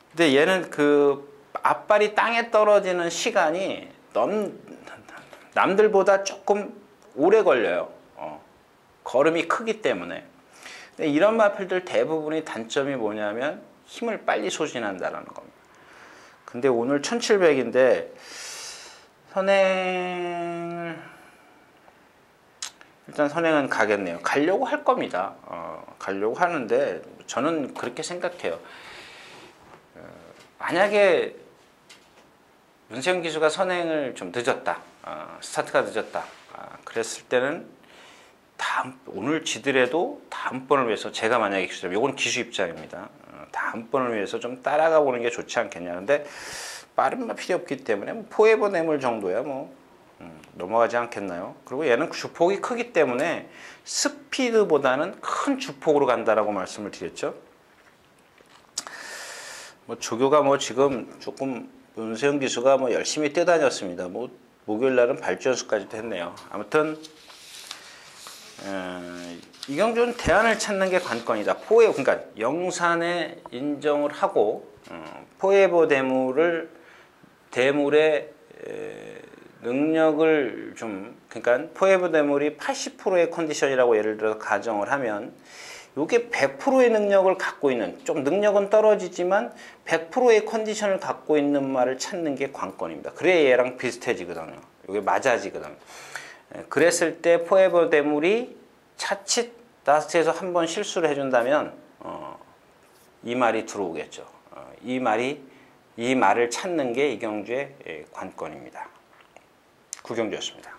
근데 얘는 그 앞발이 땅에 떨어지는 시간이 남들보다 조금 오래 걸려요. 걸음이 크기 때문에. 근데 이런 마필들 대부분의 단점이 뭐냐면 힘을 빨리 소진한다는 겁니다. 근데 오늘 1700인데 일단 선행은 가겠네요. 가려고 할 겁니다. 가려고 하는데 저는 그렇게 생각해요. 만약에 문세영 기수가 선행을 좀 늦었다. 스타트가 늦었다. 그랬을 때는 오늘 지더라도 다음번을 위해서 제가 만약에 기수라면 이건 기수 입장입니다. 다음번을 위해서 좀 따라가 보는 게 좋지 않겠냐. 근데 빠른 마필이 없기 때문에 포에버 뇌물 정도야 넘어가지 않겠나요? 그리고 얘는 주폭이 크기 때문에 스피드보다는 큰 주폭으로 간다라고 말씀을 드렸죠. 조교가 지금 조금 문세영 기수가 열심히 뛰어다녔습니다. 목요일 날은 발주 연수까지도 했네요. 아무튼 이경주는 대안을 찾는 게 관건이다. 그러니까 영산에 인정을 하고 포에버 대물의 능력을 그러니까 포에버 대물이 80%의 컨디션이라고 예를 들어서 가정을 하면 이게 100%의 능력을 갖고 있는 좀 능력은 떨어지지만 100%의 컨디션을 갖고 있는 말을 찾는 게 관건입니다. 그래야 얘랑 비슷해지거든요. 이게 맞아지거든요. 그랬을 때 포에버 대물이 차칫 라스트에서 한번 실수를 해준다면 이 말이 들어오겠죠. 이 말을 찾는 게 이경주의 관건입니다. 구경주였습니다.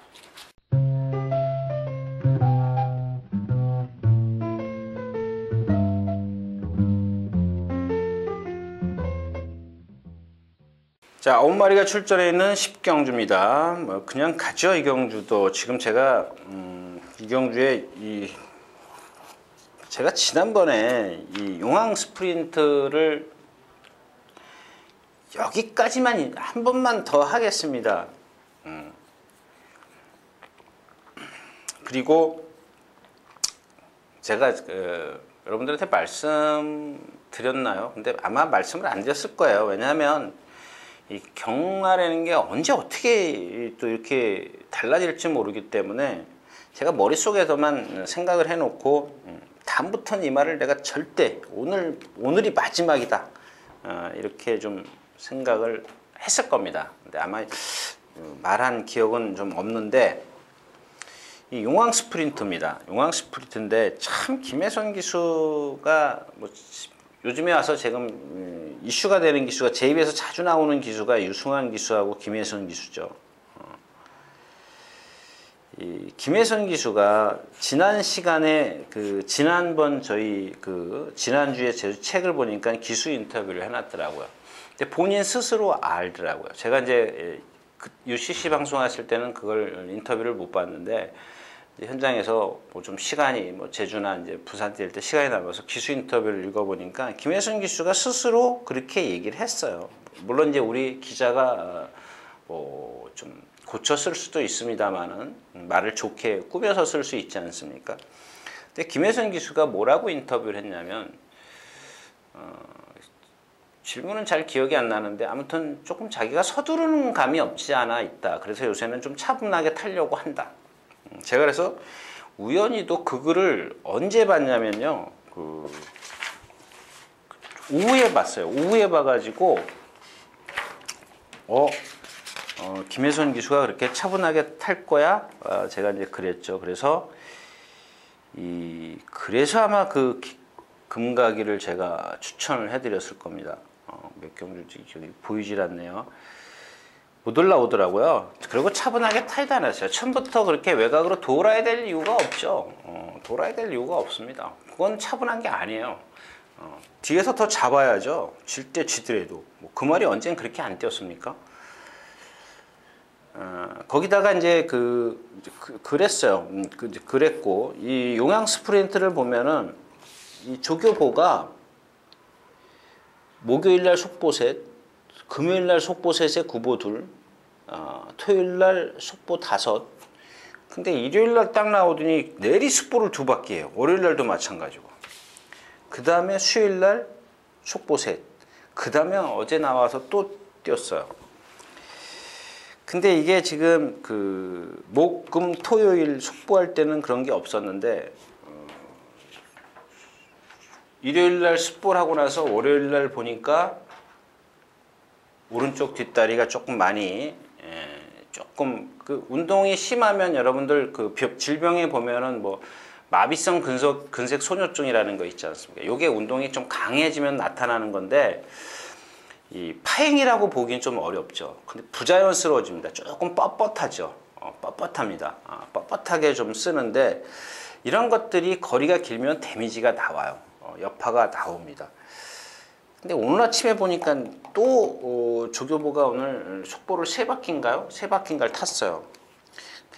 자, 9마리가 출전해 있는 10경주입니다. 그냥 가죠, 이경주도. 지금 제가 이경주의 제가 지난번에 이 용왕 스프린트를 여기까지만 한 번만 더 하겠습니다. 그리고 제가 여러분들한테 말씀드렸나요? 근데 아마 말씀을 안 드렸을 거예요. 왜냐하면 이 경마라는 게 언제 어떻게 또 이렇게 달라질지 모르기 때문에 제가 머릿속에서만 생각을 해놓고 다음부터는 이 말을 내가 절대 오늘이 마지막이다 이렇게 좀 생각을 했을 겁니다. 근데 아마 말한 기억은 좀 없는데 이 용왕 스프린트입니다. 용왕 스프린트인데 참 김혜선 기수가 요즘에 와서 지금 이슈가 되는 기수가 제 입에서 자주 나오는 기수가 유승환 기수하고 김혜선 기수죠. 이 김혜선 기수가 지난 시간에 지난번 저희 지난주에 제 책을 보니까 기수 인터뷰를 해놨더라고요. 근데 본인 스스로 알더라고요. 제가 이제 UCC 방송하실 때는 그걸 인터뷰를 못 봤는데 현장에서 뭐 좀 시간이 뭐 제주나 이제 부산 뛸 때 시간이 남아서 기수 인터뷰를 읽어보니까 김혜선 기수가 스스로 그렇게 얘기를 했어요. 물론 이제 우리 기자가 뭐 좀 고쳐 쓸 수도 있습니다만은 말을 좋게 꾸며서 쓸 수 있지 않습니까? 근데 김혜선 기수가 뭐라고 인터뷰를 했냐면 질문은 잘 기억이 안 나는데 아무튼 조금 자기가 서두르는 감이 없지 않아 있다. 그래서 요새는 좀 차분하게 타려고 한다. 제가 그래서 우연히도 그 글을 언제 봤냐면요. 오후에 봤어요. 오후에 봐가지고 김혜선 기수가 그렇게 차분하게 탈 거야? 제가 이제 그랬죠. 그래서 그래서 아마 그 금가기를 제가 추천을 해드렸을 겁니다. 몇 경주인지 기억이 보이질 않네요. 못 올라오더라고요. 그리고 차분하게 타이도 않았어요. 처음부터 그렇게 외곽으로 돌아야 될 이유가 없죠. 돌아야 될 이유가 없습니다. 그건 차분한 게 아니에요. 뒤에서 더 잡아야죠. 질 때 쥐더라도. 그 말이 언젠 그렇게 안 뛰었습니까? 거기다가 이제 그랬어요. 그랬고, 이 용양 스프린트를 보면은 이 조교보가 목요일날 속보셋, 금요일날 속보셋에 구보둘, 토요일날 속보 5. 근데 일요일날 딱 나오더니 내리 속보를 2바퀴예요. 월요일날도 마찬가지고. 그 다음에 수요일날 속보셋. 그 다음에 어제 나와서 또 뛰었어요. 근데 이게 지금 목, 금, 토요일 속보할 때는 그런 게 없었는데 일요일날 속보를 하고 나서 월요일날 보니까 오른쪽 뒷다리가 조금 많이 조금 운동이 심하면 여러분들 질병에 보면은 뭐 마비성 근색 소뇨증이라는 거 있지 않습니까? 요게 운동이 좀 강해지면 나타나는 건데 이 파행이라고 보기엔 좀 어렵죠. 근데 부자연스러워집니다. 조금 뻣뻣하죠. 뻣뻣합니다. 뻣뻣하게 좀 쓰는데 이런 것들이 거리가 길면 데미지가 나와요. 여파가 나옵니다. 근데 오늘 아침에 보니까 또 조교보가 오늘 속보를 3바퀴인가요? 3바퀴인가를 탔어요.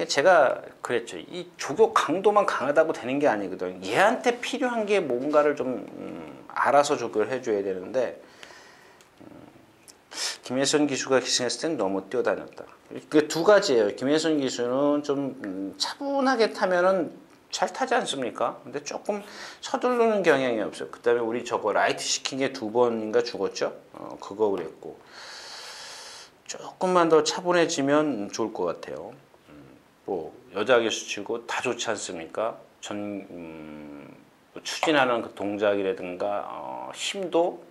제가 그랬죠. 이 조교 강도만 강하다고 되는 게 아니거든요. 얘한테 필요한 게 뭔가를 좀 알아서 조교를 해줘야 되는데 김혜선 기수가 기승했을 땐 너무 뛰어다녔다. 그 2가지예요. 김혜선 기수는 좀 차분하게 타면은 잘 타지 않습니까? 근데 조금 서두르는 경향이 없어요. 그 다음에 우리 저거 라이트 시킨 게 2번인가 죽었죠? 그거 그랬고. 조금만 더 차분해지면 좋을 것 같아요. 뭐, 여자 기수 치고 다 좋지 않습니까? 추진하는 그 동작이라든가, 힘도,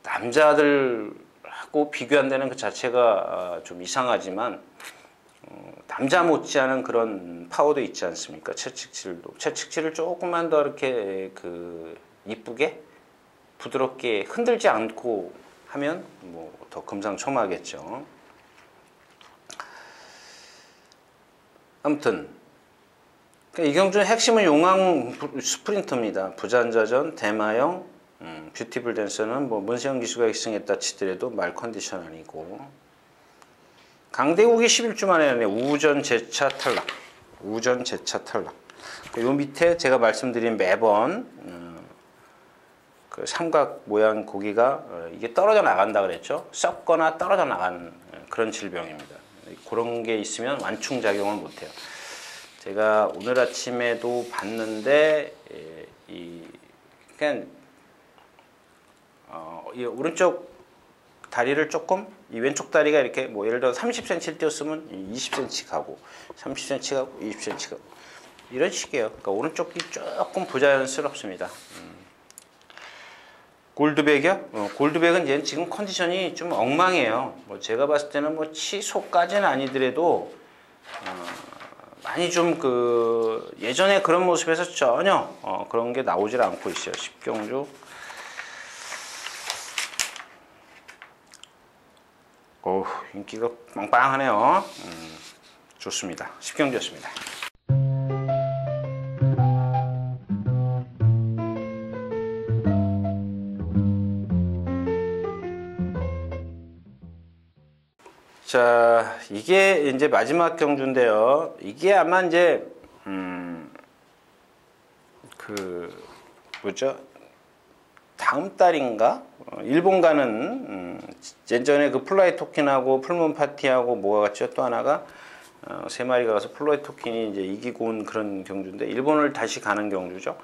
남자들하고 비교한다는 그 자체가 좀 이상하지만, 남자 못지않은 그런 파워도 있지 않습니까? 채찍질을 조금만 더 이렇게 이쁘게 부드럽게 흔들지 않고 하면 뭐 더 금상첨화겠죠. 아무튼 이경주의 핵심은 용왕 스프린터입니다. 부잔자전, 대마영, 뷰티풀 댄서는 뭐 문세영 기수가 기승했다 치더라도 말 컨디션 아니고. 강대국이 11주 만에 우전 재차 탈락. 우전 재차 탈락. 요 밑에 제가 말씀드린 매번 그 삼각 모양 고기가 이게 떨어져 나간다 그랬죠. 썩거나 떨어져 나가는 그런 질병입니다. 그런 게 있으면 완충 작용을 못해요. 제가 오늘 아침에도 봤는데 그냥 이 오른쪽 다리를 조금 이 왼쪽 다리가 이렇게 뭐 예를 들어 30cm를 뛰었으면 20cm 가고 30cm 가고 20cm 가고 이런 식이에요. 그러니까 오른쪽이 조금 부자연스럽습니다. 골드백이요? 골드백은 얘는 지금 컨디션이 좀 엉망이에요. 뭐 제가 봤을 때는 뭐 치소까지는 아니더라도 많이 좀 예전에 그런 모습에서 전혀 그런 게 나오질 않고 있어요. 10경주. 인기가 빵빵하네요. 좋습니다. 10경주였습니다. 자, 이게 이제 마지막 경주인데요. 이게 아마 이제 뭐죠? 다음 달인가? 일본 가는 예전에 그 플라이 토킨하고 풀문 파티하고 뭐가 같죠? 또 하나가 세 마리가 가서 플라이 토킨이 이제 이기고 온 그런 경주인데 일본을 다시 가는 경주죠.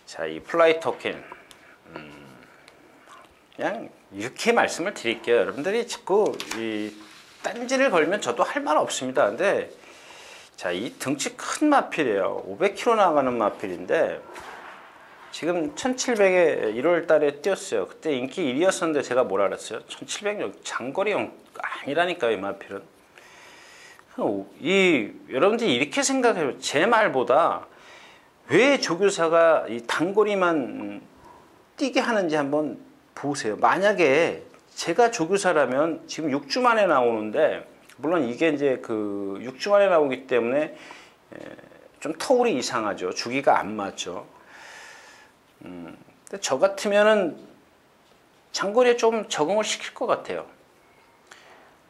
자, 이 플라이 토킨 그냥 이렇게 말씀을 드릴게요. 여러분들이 자꾸 이 딴지를 걸면 저도 할 말 없습니다. 근데 자, 이 등치 큰 마필이에요. 500km 나가는 마필인데 지금 1700에 1월 달에 뛰었어요. 그때 인기 1위였었는데 제가 뭐라 그랬어요? 1700 장거리형 아니라니까요, 이 마필은. 여러분들이 이렇게 생각해요. 제 말보다 왜 조교사가 이 단거리만 뛰게 하는지 한번 보세요. 만약에 제가 조교사라면 지금 6주 만에 나오는데 물론 이게 이제 그 6주 만에 나오기 때문에 좀 터울이 이상하죠. 주기가 안 맞죠. 근데 저 같으면은 장거리에 좀 적응을 시킬 것 같아요.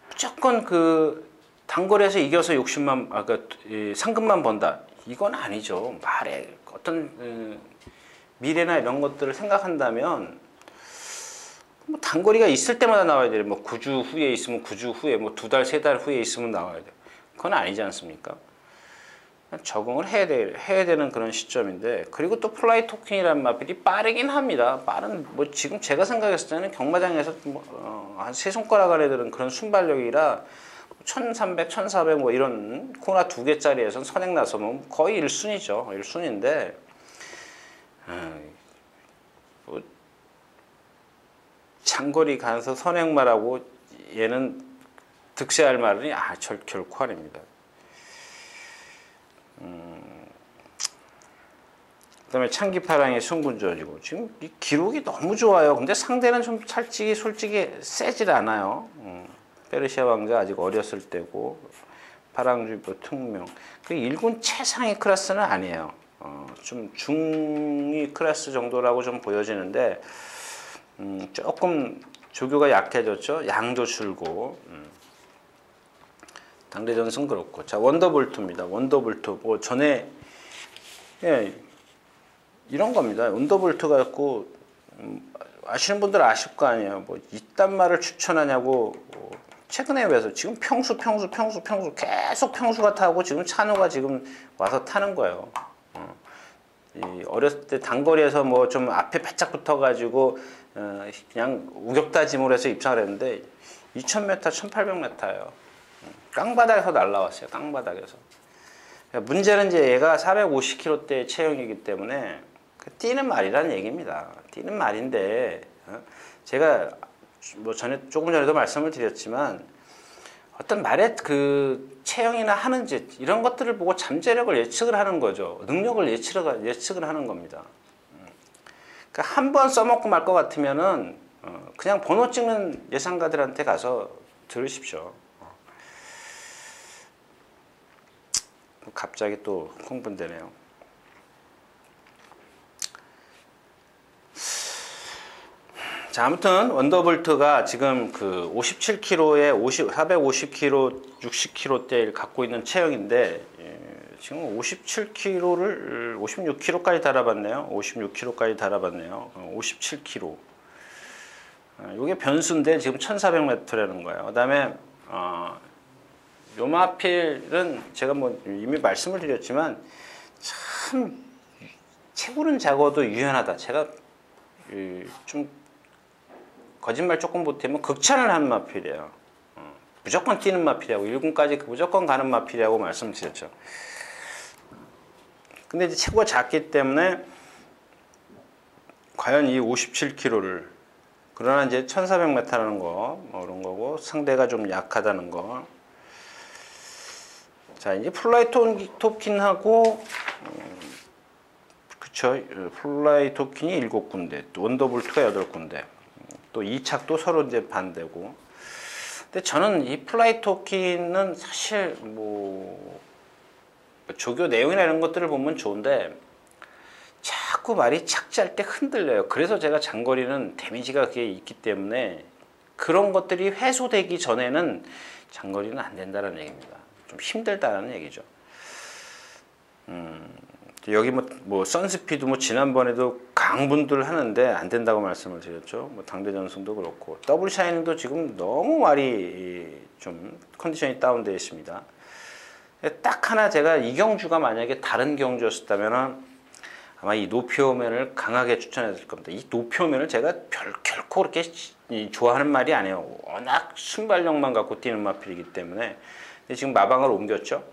무조건 그 단거리에서 이겨서 60만, 상금만 번다. 이건 아니죠. 말에 어떤 미래나 이런 것들을 생각한다면 뭐 단거리가 있을 때마다 나와야 돼요. 뭐 9주 후에 있으면 9주 후에, 뭐 2달, 3달 후에 있으면 나와야 돼요. 그건 아니지 않습니까? 적응을 해야 되는 그런 시점인데, 그리고 또 플라이 토큰이라는 마필이 빠르긴 합니다. 뭐 지금 제가 생각했을 때는 경마장에서 한 세 손가락 안에 드는 그런 순발력이라 1300, 1400 뭐 이런 코나 2개짜리에선 선행 나서면 거의 1순위죠. 1순위인데, 뭐 장거리 가서 선행만 하고 얘는 득세할 말은 결코 아닙니다. 그 다음에 창기파랑의 승군전이고 지금 이 기록이 너무 좋아요. 근데 상대는 좀 솔직히 세질 않아요. 페르시아 왕자 아직 어렸을 때고 파랑주의보 특명 그 1군 최상위 클래스는 아니에요. 좀 중위 클래스 정도라고 좀 보여지는데 조금 조교가 약해졌죠. 양조 줄고 당대전승 그렇고. 자, 원더볼트입니다. 원더볼트 뭐 전에 이런 겁니다. 원더볼트 갖고 아시는 분들 아실 거 아니에요. 뭐 이딴 말을 추천하냐고. 최근에 왜서 지금 평수 계속 평수가 타고 지금 찬우가 지금 와서 타는 거예요. 어렸을 때 단거리에서 뭐 좀 앞에 바짝 붙어가지고 그냥 우격다짐을 해서 입상을 했는데 2000m, 1800m예요. 깡바닥에서 날라왔어요. 깡바닥에서. 문제는 이제 얘가 450kg대 체형이기 때문에 뛰는 말이라는 얘기입니다. 뛰는 말인데 제가 뭐 조금 전에도 말씀을 드렸지만 어떤 말의 그 체형이나 하는지 이런 것들을 보고 잠재력을 예측을 하는 거죠. 능력을 예측을 하는 겁니다. 그러니까 한 번 써먹고 말 것 같으면은 그냥 번호 찍는 예상가들한테 가서 들으십시오. 갑자기 또 흥분되네요. 자, 아무튼 원더볼트가 지금 그 57kg에 450kg, 60kg대를 갖고 있는 체형인데 지금 57kg를 56kg까지 달아봤네요. 56kg까지 달아봤네요. 57kg. 이게 변수인데 지금 1400m라는 거예요. 그다음에 요마필은 제가 뭐 이미 말씀을 드렸지만 참 채굴은 작아도 유연하다. 제가 좀 거짓말 조금 못하면 극찬을 하는 마필이에요. 무조건 뛰는 마필이라고 1군까지 무조건 가는 마필이라고 말씀드렸죠. 근데 이제 체구가 작기 때문에 과연 이 57kg를 그러나 이제 1400m라는 거 뭐 그런 거고 상대가 좀 약하다는 거. 자, 이제 플라이 토킨하고 그쵸, 플라이 토킨이 7군데 또 원더볼트가 8군데 또 2착도 서로 이제 반대고. 근데 저는 이 플라이 토킨은 사실 뭐 조교 내용이나 이런 것들을 보면 좋은데 자꾸 말이 착지할 때 흔들려요. 그래서 제가 장거리는 데미지가 그게 있기 때문에 그런 것들이 해소되기 전에는 장거리는 안 된다는 얘기입니다. 좀 힘들다는 얘기죠. 여기 뭐 선스피드 뭐 지난번에도 강분들 하는데 안 된다고 말씀을 드렸죠. 뭐 당대 전승도 그렇고 더블 샤이닝도 지금 너무 말이 좀 컨디션이 다운되어 있습니다. 딱 하나 제가 이 경주가 만약에 다른 경주였었다면은 아마 이 노피오면을 강하게 추천했을 겁니다. 이 노피오면을 제가 결코 그렇게 좋아하는 말이 아니에요. 워낙 순발력만 갖고 뛰는 마필이기 때문에. 근데 지금 마방을 옮겼죠.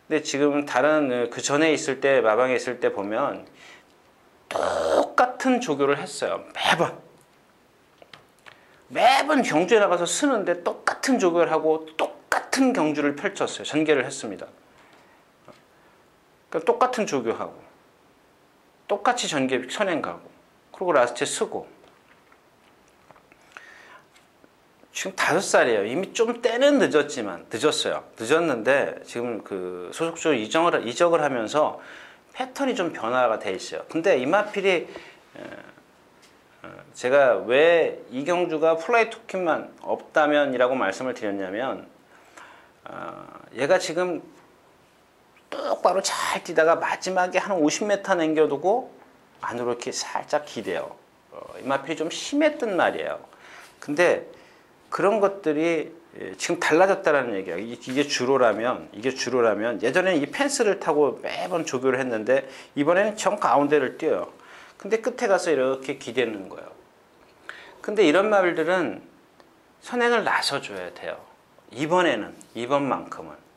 근데 지금 다른 그 전에 있을 때 마방에 있을 때 보면 똑같은 조교를 했어요. 매번 경주에 나가서 쓰는데 똑같은 조교를 하고 똑같은 경주를 펼쳤어요. 전개를 했습니다. 그러니까 똑같은 조교하고 똑같이 전개 선행 가고 그리고 라스트에 쓰고 지금 5살이에요. 이미 좀 때는 늦었어요. 늦었는데 지금 그 소속주로 이적을 하면서 패턴이 좀 변화가 돼 있어요. 근데 이마필이 제가 왜 이경주가 플라이 토킹만 없다면이라고 말씀을 드렸냐면 얘가 지금 똑바로 잘 뛰다가 마지막에 한 50m 남겨두고 안으로 이렇게 살짝 기대요. 이마필이 좀 심했단 말이에요. 근데 그런 것들이 지금 달라졌다라는 얘기예요. 이게 주로라면 예전에는 이 펜스를 타고 매번 조교를 했는데 이번에는 정 가운데를 뛰어요. 근데 끝에 가서 이렇게 기대는 거예요. 근데 이런 말들은 선행을 나서줘야 돼요. 이번만큼은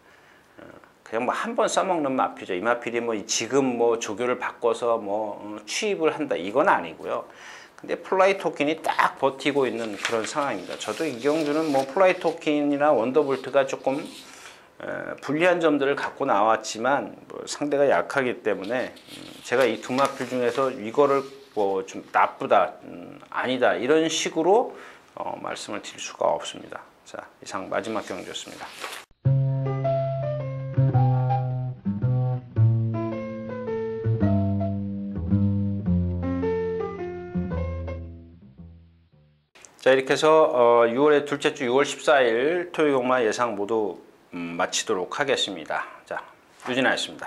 그냥 뭐 한 번 써먹는 마필이죠. 이 마필이 뭐 지금 뭐 조교를 바꿔서 뭐 취입을 한다 이건 아니고요. 근데 플라이 토킨이 딱 버티고 있는 그런 상황입니다. 저도 이 경주는 뭐 플라이 토킨이나 원더볼트가 조금 불리한 점들을 갖고 나왔지만 뭐 상대가 약하기 때문에 제가 이 두 마필 중에서 이거를 뭐 좀 나쁘다, 아니다 이런 식으로 말씀을 드릴 수가 없습니다. 자, 이상 마지막 경주였습니다. 자, 이렇게 해서 6월의 둘째 주 6월 14일 토요일 경마 예상 모두 마치도록 하겠습니다. 자, 유진아였습니다.